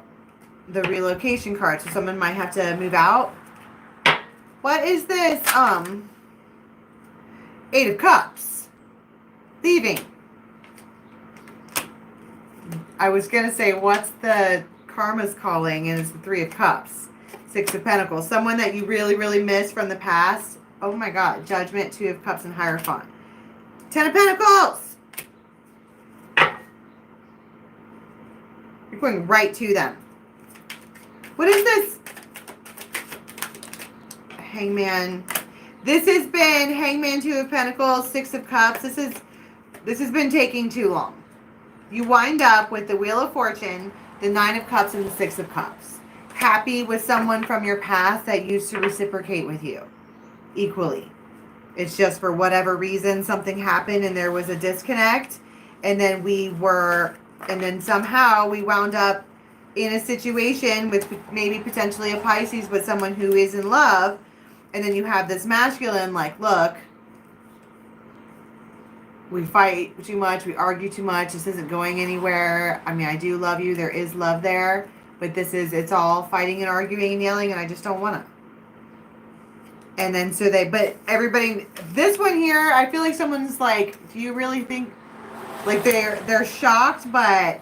the relocation card, so someone might have to move out. What is this? 8 of Cups. Leaving. I was going to say, what's the karma's calling? And it's the 3 of Cups. 6 of Pentacles. Someone that you really, really miss from the past. Oh my God. Judgment, 2 of Cups, and Hierophant. 10 of Pentacles. You're going right to them. What is this? Hangman. This has been Hangman, 2 of Pentacles, 6 of Cups. This has been taking too long. You wind up with the Wheel of Fortune, the 9 of Cups, and the 6 of Cups. Happy with someone from your past that used to reciprocate with you equally. It's just for whatever reason something happened and there was a disconnect, and then somehow we wound up in a situation with maybe potentially a Pisces with someone who is in love, and then you have this masculine like, look, we fight too much, we argue too much, this isn't going anywhere. I mean, I do love you, there is love there, but it's all fighting and arguing and yelling, and I just don't want to. And then but everybody, this one here, I feel like someone's like, do you really think, like they're shocked, but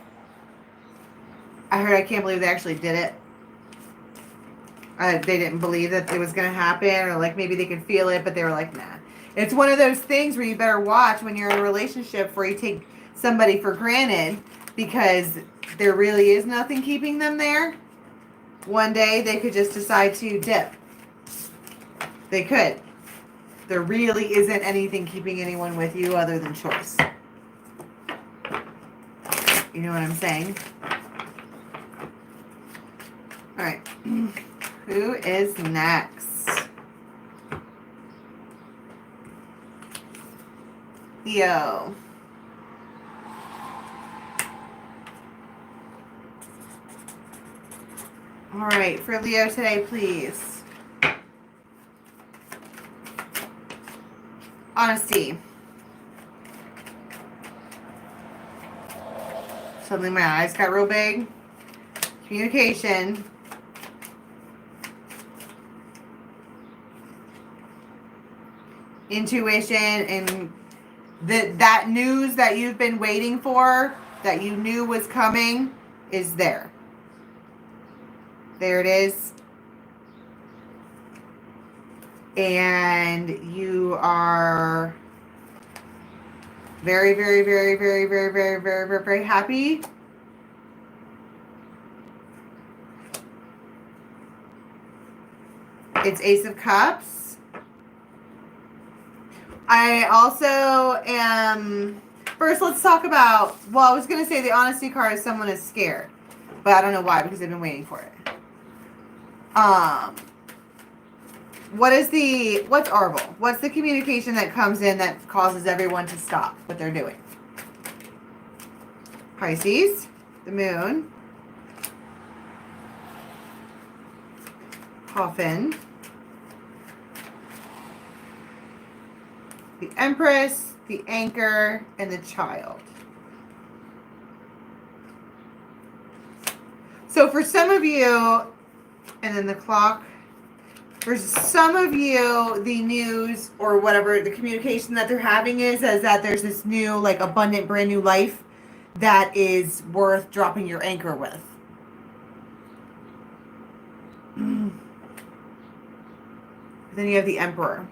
I can't believe they actually did it. They didn't believe that it was going to happen, or like maybe they could feel it, but they were like, nah. It's one of those things where you better watch when you're in a relationship where you take somebody for granted, because there really is nothing keeping them there. One day they could just decide to dip. They could. There really isn't anything keeping anyone with you other than choice. You know what I'm saying? All right. Who is next? Leo. All right, for Leo today, please. Honesty. Suddenly my eyes got real big. Communication. Intuition, and that news that you've been waiting for, that you knew was coming, is there. There it is. And you are very, very, very, very, very, very, very, very, very happy. It's Ace of Cups. I also am... First, let's talk about... Well, I was going to say the honesty card is someone is scared. But I don't know why, because they've been waiting for it. What's Arvel? What's the communication that comes in that causes everyone to stop what they're doing? Pisces, the moon, coffin, the Empress, the anchor, and the child. So for some of you, and then the clock, for some of you, the news or whatever, the communication that they're having is that there's this new, like, abundant, brand new life that is worth dropping your anchor with. Then you have the Emperor.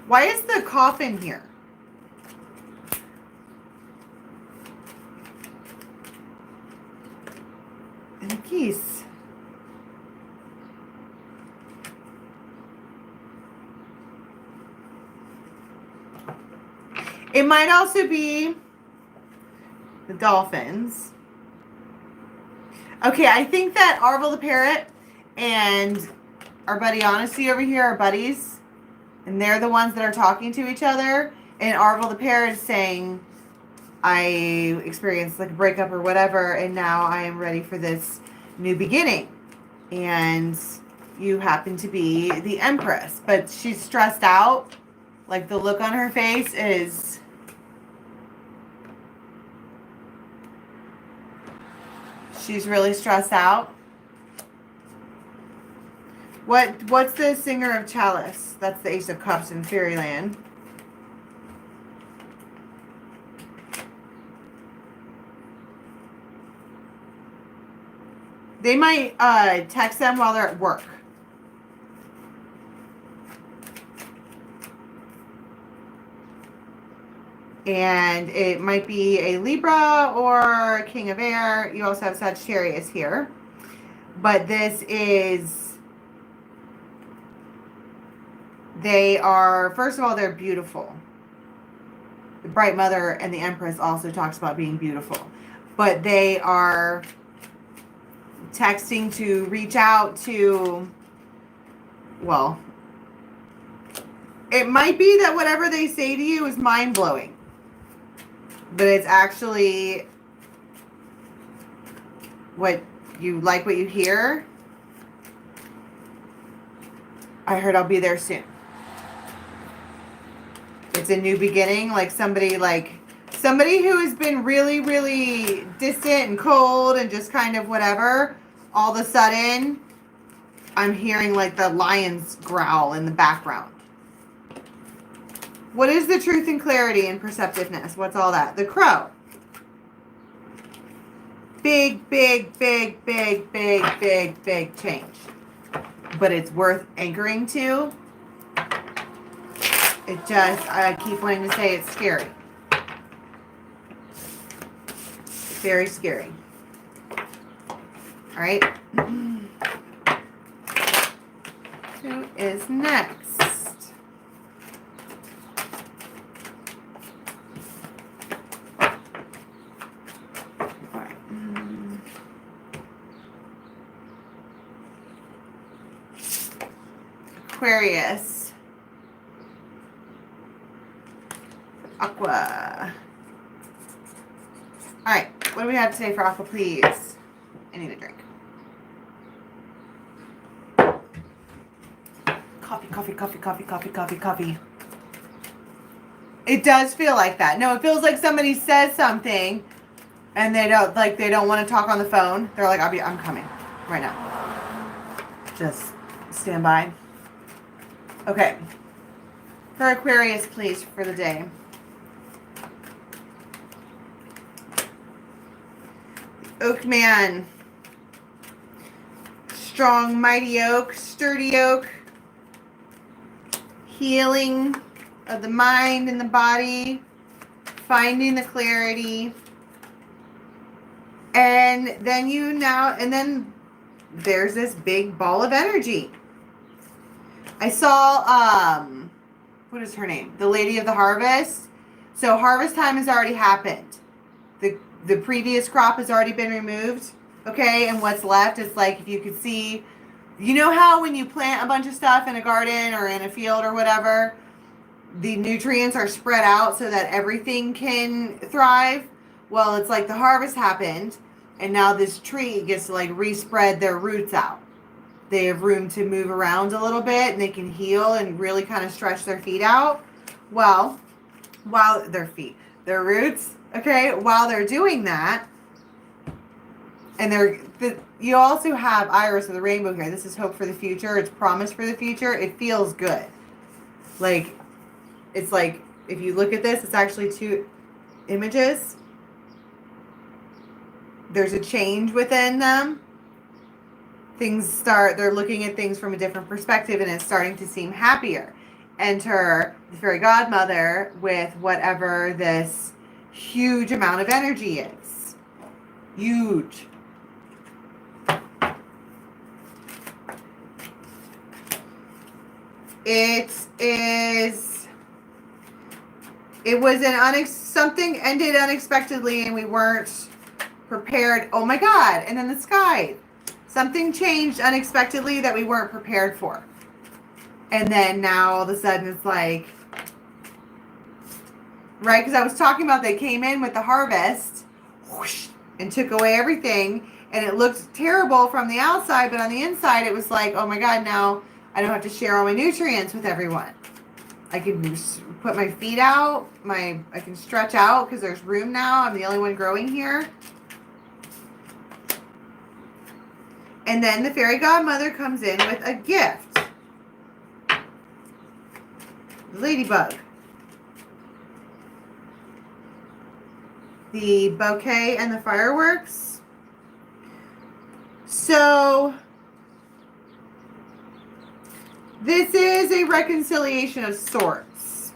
Why is the coffin here? And the geese. It might also be the dolphins. Okay, I think that Arvel the parrot and our buddy Honesty over here are buddies. And they're the ones that are talking to each other. And Arvel the parrot is saying, I experienced like a breakup or whatever, and now I am ready for this new beginning. And you happen to be the Empress. But she's stressed out. Like the look on her face is... She's really stressed out. What's the Singer of Chalice? That's the Ace of Cups in Fairyland. They might text them while they're at work. And it might be a Libra or King of Air. You also have Sagittarius here. But this is... They are, first of all, they're beautiful. The Bright Mother and the Empress also talks about being beautiful. But they are texting to reach out to, well, it might be that whatever they say to you is mind-blowing. But it's actually what you like, what you hear. I heard I'll be there soon. It's a new beginning, like somebody who has been really, really distant and cold and just kind of whatever. All of a sudden, I'm hearing like the lions growl in the background. What is the truth and clarity and perceptiveness? What's all that? The Crow. Big, big, big, big, big, big, big change. But it's worth anchoring to. It just, I keep wanting to say it's scary. Very scary. All right. Who is next? All right. Aquarius. Aqua. All right. What do we have today for Aqua, please? I need a drink. Coffee, coffee, coffee, coffee, coffee, coffee, coffee. It does feel like that. No, it feels like somebody says something and they don't want to talk on the phone. They're like, I'm coming right now. Just stand by. Okay. For Aquarius, please, for the day. Oak man. Strong, mighty oak, sturdy oak. Healing of the mind and the body. Finding the clarity. And then there's this big ball of energy. I saw, what is her name? The Lady of the Harvest. So harvest time has already happened. The previous crop has already been removed. Okay, and what's left is like, if you could see, you know how when you plant a bunch of stuff in a garden or in a field or whatever, the nutrients are spread out so that everything can thrive? Well, it's like the harvest happened, and now this tree gets to like respread their roots out. They have room to move around a little bit, and they can heal and really kind of stretch their feet out. Well, while their roots, okay, while they're doing that, and you also have Iris of the Rainbow here. This is hope for the future. It's promise for the future. It feels good. Like, it's like, if you look at this, it's actually two images. There's a change within them. They're looking at things from a different perspective, and it's starting to seem happier. Enter the fairy godmother with whatever this huge amount of energy is. Huge. It is It was something ended unexpectedly and we weren't prepared. Oh my God. And then the sky. Something changed unexpectedly that we weren't prepared for. And then now all of a sudden it's like, right? Because I was talking about they came in with the harvest whoosh, and took away everything. And it looked terrible from the outside, but on the inside it was like, oh my God, now I don't have to share all my nutrients with everyone. I can put my feet out. I can stretch out because there's room now. I'm the only one growing here. And then the fairy godmother comes in with a gift. The ladybug. The bouquet and the fireworks. So this is a reconciliation of sorts.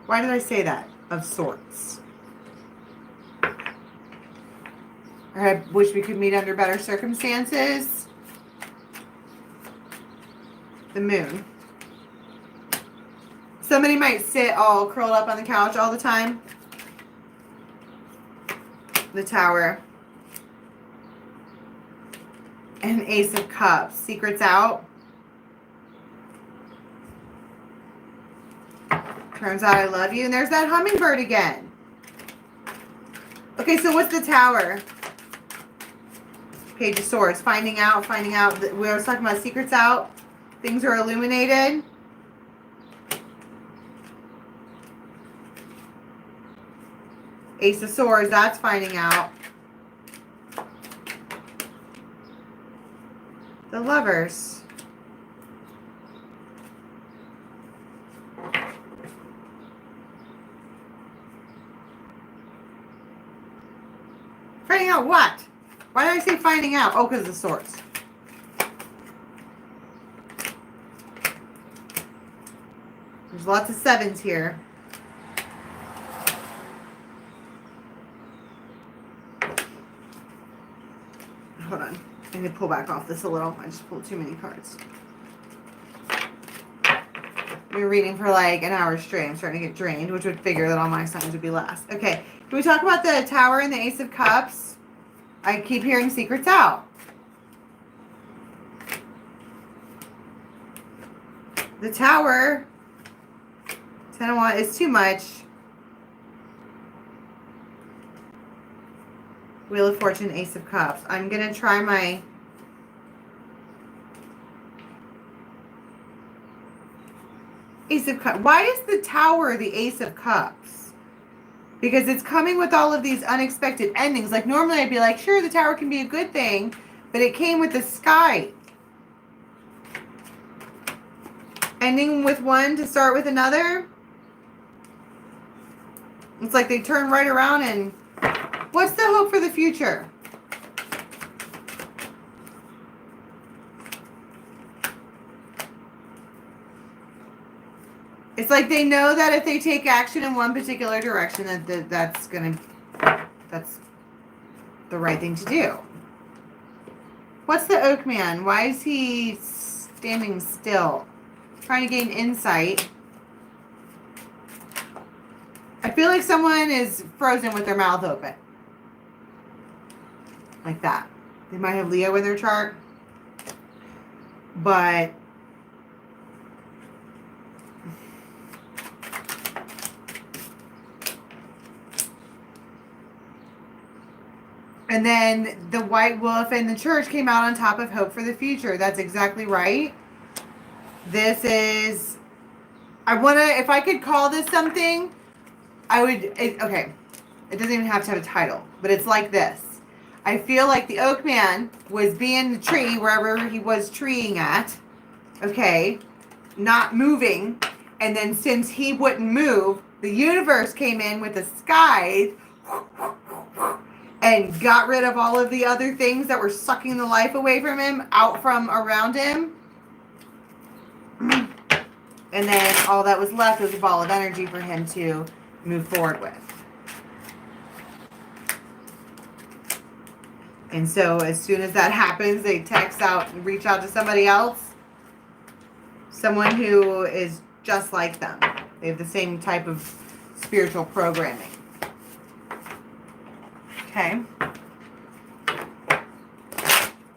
Why did I say that? Of sorts. I wish we could meet under better circumstances. The moon. Somebody might sit all curled up on the couch all the time. The Tower. And Ace of Cups. Secrets out. Turns out I love you. And there's that hummingbird again. Okay, so what's the Tower? Page of Swords. Finding out. We were talking about secrets out. Things are illuminated. Ace of Swords. That's finding out. The Lovers. Finding out what? Why did I say finding out? Oh, because of the Swords. There's lots of sevens here. Hold on. I need to pull back off this a little. I just pulled too many cards. We were reading for like an hour straight. I'm starting to get drained, which would figure that all my signs would be last. Okay. Can we talk about the Tower and the Ace of Cups? I keep hearing secrets out. The Tower, 10 of Wands, is too much. Wheel of Fortune, Ace of Cups. I'm going to try my... Ace of Cups. Why is the Tower the Ace of Cups? Because it's coming with all of these unexpected endings. Like normally I'd be like, sure, the Tower can be a good thing, but it came with the Sky. Ending with one to start with another. It's like they turn right around and... What's the hope for the future? It's like they know that if they take action in one particular direction, that's the right thing to do. What's the Oak Man? Why is he standing still? Trying to gain insight. I feel like someone is frozen with their mouth open. Like that. They might have Leo in their chart. But and then the white wolf and the church came out on top of hope for the future. That's exactly right. This is, if I could call this something, I would, okay. It doesn't even have to have a title, but it's like this. I feel like the Oak Man was being the tree wherever he was treeing at, okay, not moving. And then since he wouldn't move, the universe came in with the skies and got rid of all of the other things that were sucking the life away from him, out from around him. And then all that was left was a ball of energy for him to move forward with. And so as soon as that happens, they text out and reach out to somebody else. Someone who is just like them. They have the same type of spiritual programming. Okay.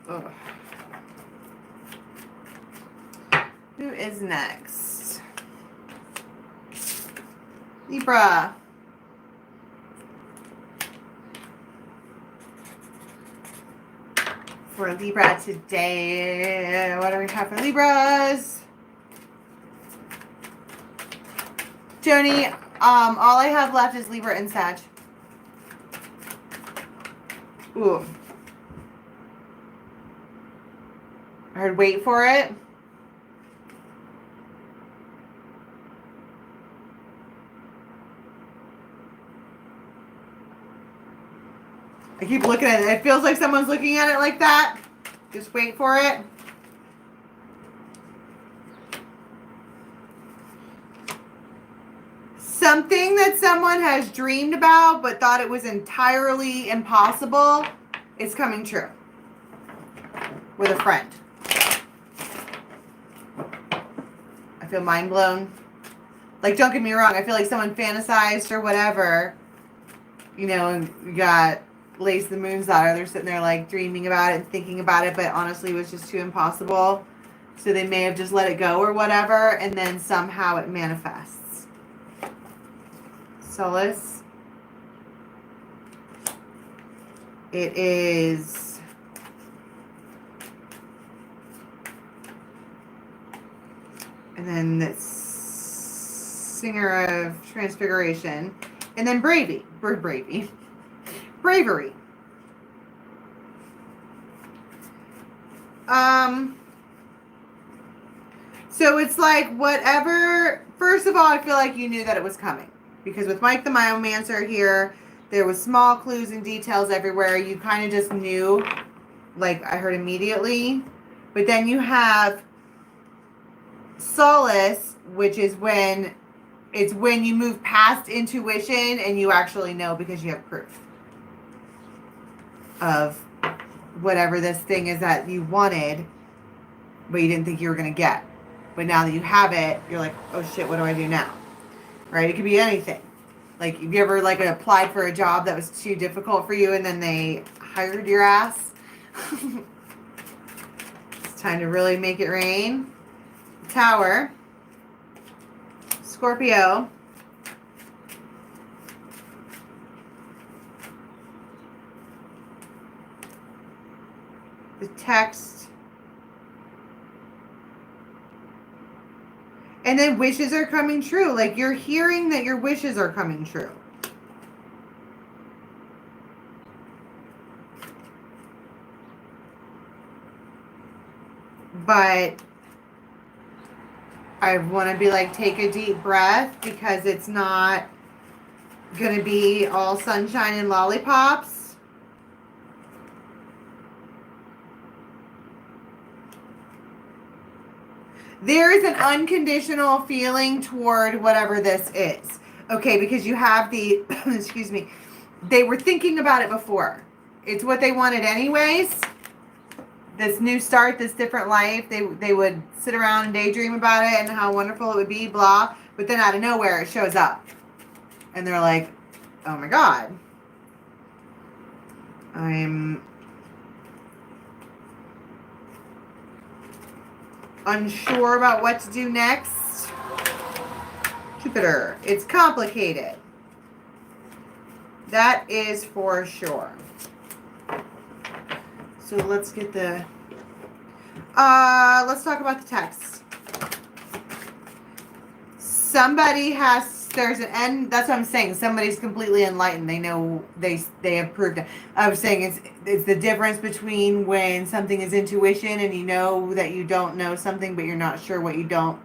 Ugh. Who is next? Libra. For Libra today, what do we have for Libras? Joni, all I have left is Libra and Sag. Ooh. I heard wait for it. I keep looking at it. It feels like someone's looking at it like that. Just wait for it. Something that someone has dreamed about but thought it was entirely impossible is coming true with a friend. I feel mind blown. Like, don't get me wrong. I feel like someone fantasized or whatever, you know, and you got Lace the Moon's daughter. They're sitting there like dreaming about it and thinking about it, but honestly it was just too impossible. So they may have just let it go or whatever, and then somehow it manifests. Solace. It is and then this Singer of Transfiguration, and then Bravery. So it's like whatever. First of all, I feel like you knew that it was coming because with Mike the Biomancer here, there was small clues and details everywhere. You kind of just knew, like I heard immediately. But then you have Solace, which is when you move past intuition and you actually know because you have proof of whatever this thing is that you wanted, but you didn't think you were going to get. But now that you have it, you're like, oh shit, what do I do now? Right? It could be anything. Like, have you ever like applied for a job that was too difficult for you and then they hired your ass? It's time to really make it rain. Tower. Scorpio. The text. And then wishes are coming true. Like you're hearing that your wishes are coming true. But I want to be like, take a deep breath because it's not going to be all sunshine and lollipops. There is an unconditional feeling toward whatever this is. Okay, because you have the, excuse me, they were thinking about it before. It's what they wanted anyways. This new start, this different life. They would sit around and daydream about it and how wonderful it would be, blah. But then out of nowhere, it shows up. And they're like, oh my God. I'm unsure about what to do next. Jupiter. It's complicated. That is for sure. So let's get the... let's talk about the text. Somebody has... There's an end. That's what I'm saying. Somebody's completely enlightened. They know they have proved it. I was saying it's the difference between when something is intuition and you know that you don't know something, but you're not sure what you don't.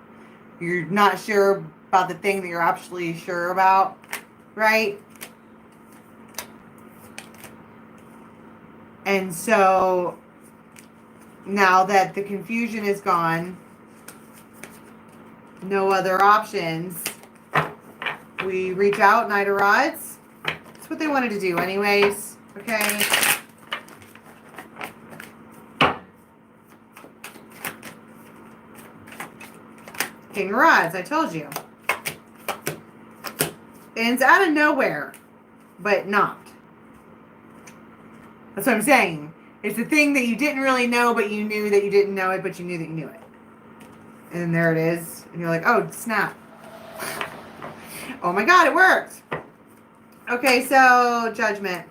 You're not sure about the thing that you're actually sure about, right? And so now that the confusion is gone, no other options. We reach out, Knight of Rods. That's what they wanted to do anyways. Okay. King of Rods, I told you. And it's out of nowhere, but not. That's what I'm saying. It's a thing that you didn't really know, but you knew that you didn't know it, but you knew that you knew it. And there it is. And you're like, oh, snap. Oh my God, it worked. Okay, so Judgment.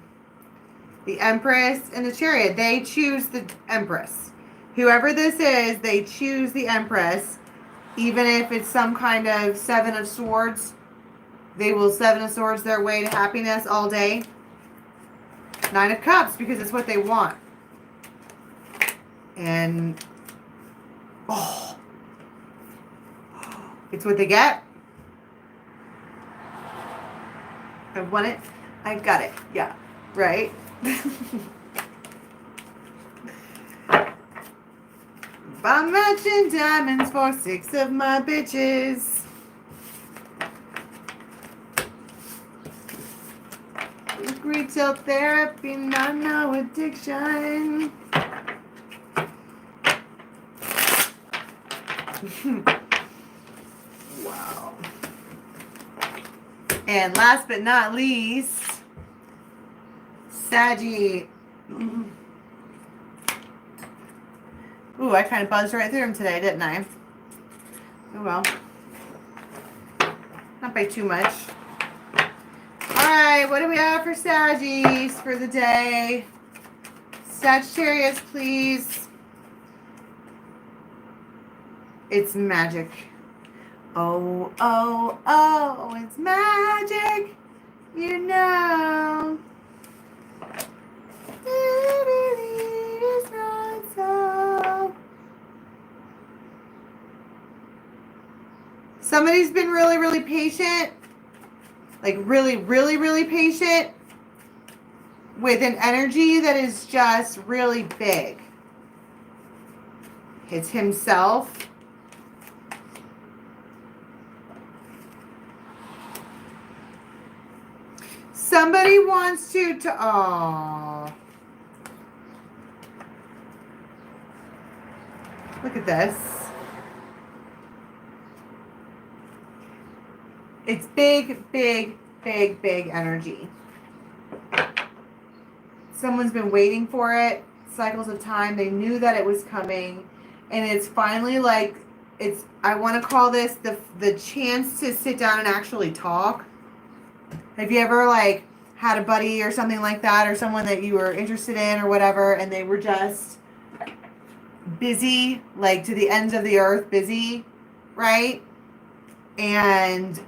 The Empress and the Chariot. They choose the Empress. Whoever this is, they choose the Empress. Even if it's some kind of Seven of Swords, they will Seven of Swords their way to happiness all day. Nine of Cups, because it's what they want. And, oh, it's what they get. I want it. I got it. Yeah. Right? I'm matching diamonds for 6 of my bitches. Retail therapy, not no addiction. Wow. And last but not least, Saggy. Ooh, I kind of buzzed right through him today, didn't I? Oh well. Not by too much. Alright, what do we have for Saggies for the day? Sagittarius, please. It's magic. Oh, oh, oh, it's magic. You know. It really is not so. Somebody's been really, really patient. Like really, really, really patient with an energy that is just really big. It's himself. Somebody wants to oh. Look at this. It's big, big, big, big energy. Someone's been waiting for it. Cycles of time. They knew that it was coming. And it's finally like, I want to call this the chance to sit down and actually talk. Have you ever like had a buddy or something like that, or someone that you were interested in or whatever, and they were just busy, like to the ends of the earth, busy, right? And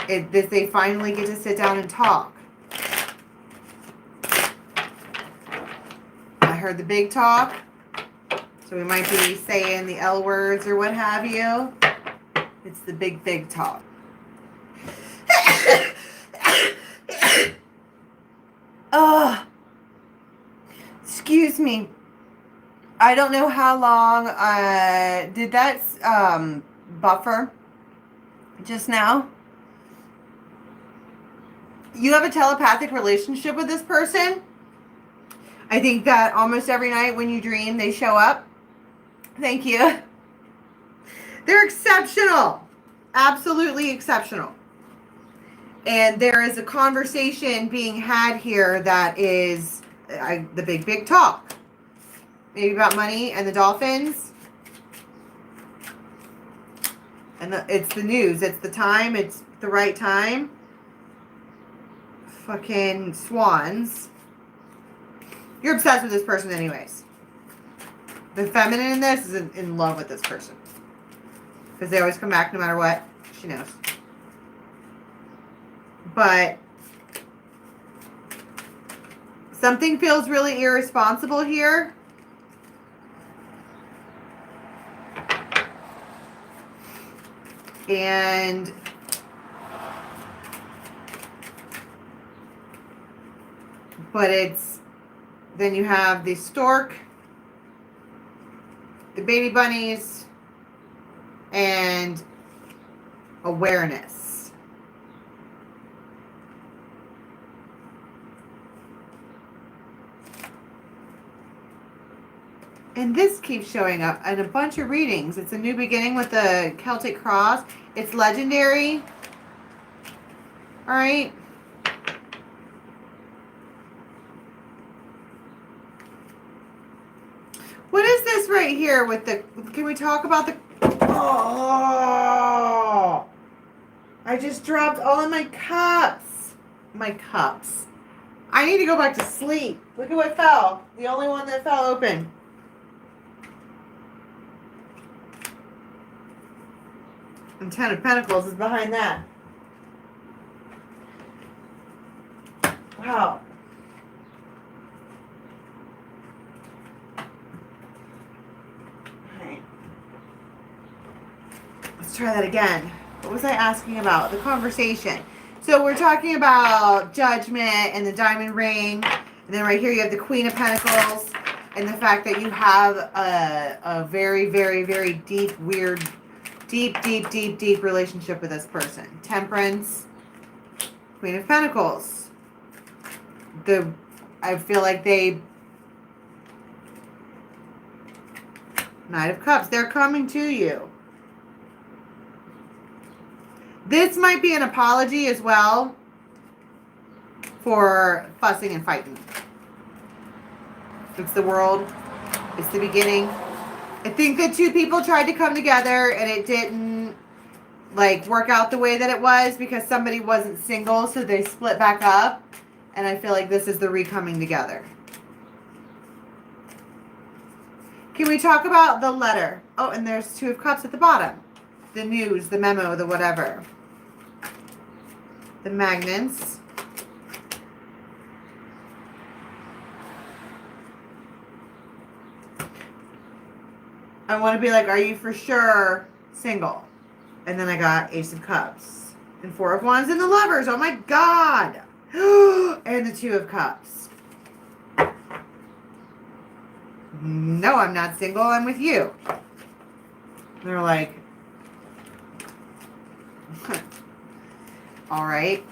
they finally get to sit down and talk. I heard the big talk, so we might be saying the L words or what have you. It's the big, big talk. Oh, excuse me. I don't know how long did that buffer just now. You have a telepathic relationship with this person. I think that almost every night when you dream, they show up. Thank you. They're exceptional. Absolutely exceptional. And there is a conversation being had here that is the big, big talk. Maybe about money and the dolphins. And it's the news. It's the time. It's the right time. Fucking swans. You're obsessed with this person anyways. The feminine in this is in love with this person. Because they always come back no matter what. She knows. But something feels really irresponsible here. But then you have the stork, the baby bunnies, and awareness. And this keeps showing up in a bunch of readings. It's a new beginning with the Celtic cross. It's legendary. All right. What is this right here with the, can we talk about the, oh, I just dropped all of my cups. My cups. I need to go back to sleep. Look at what fell. The only one that fell open. And Ten of Pentacles is behind that. Wow. All right. Let's try that again. What was I asking about? The conversation. So we're talking about judgment and the diamond ring. And then right here you have the Queen of Pentacles. And the fact that you have a very, very, very deep, weird, deep relationship with this person. Temperance. Queen of Pentacles. I feel like they... Knight of Cups. They're coming to you. This might be an apology as well for fussing and fighting. It's the world. It's the beginning. I think that two people tried to come together and it didn't like work out the way that it was because somebody wasn't single, so they split back up. And I feel like this is the re-coming together. Can we talk about the letter? Oh, and there's Two of Cups at the bottom. The news, the memo, the whatever. The magnets. I want to be like, are you for sure single? And then I got Ace of Cups. And Four of Wands and the Lovers. Oh my God. And the Two of Cups. No, I'm not single. I'm with you. They're like, all right.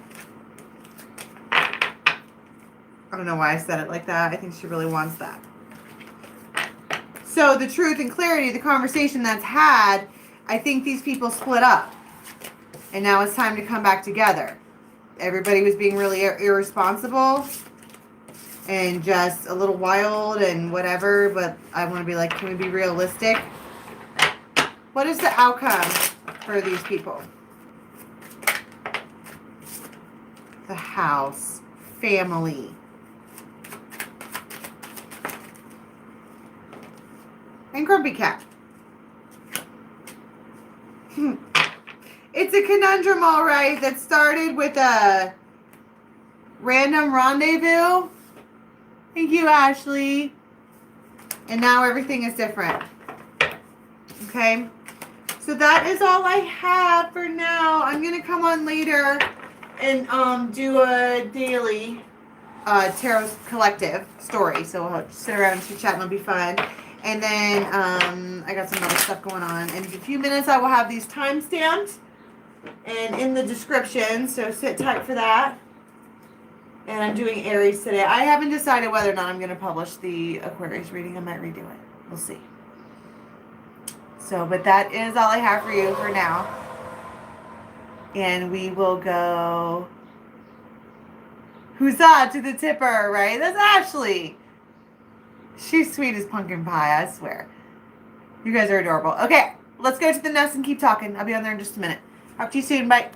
I don't know why I said it like that. I think she really wants that. So the truth and clarity, the conversation that's had, I think these people split up. And now it's time to come back together. Everybody was being really irresponsible and just a little wild and whatever, but I want to be like, can we be realistic? What is the outcome for these people? The House, family. And Grumpy Cat. It's a conundrum, all right, that started with a random rendezvous. Thank you, Ashley. And now everything is different. Okay? So that is all I have for now. I'm going to come on later and do a daily tarot collective story. So we'll sit around and chit-chat and it'll be fun. And then I got some other stuff going on. In a few minutes, I will have these timestamped and in the description. So sit tight for that. And I'm doing Aries today. I haven't decided whether or not I'm going to publish the Aquarius reading. I might redo it. We'll see. So, but that is all I have for you for now. And we will go huzzah to the tipper, right? That's Ashley. She's sweet as pumpkin pie, I swear. You guys are adorable. Okay, let's go to the nest and keep talking. I'll be on there in just a minute. Talk to you soon. Bye.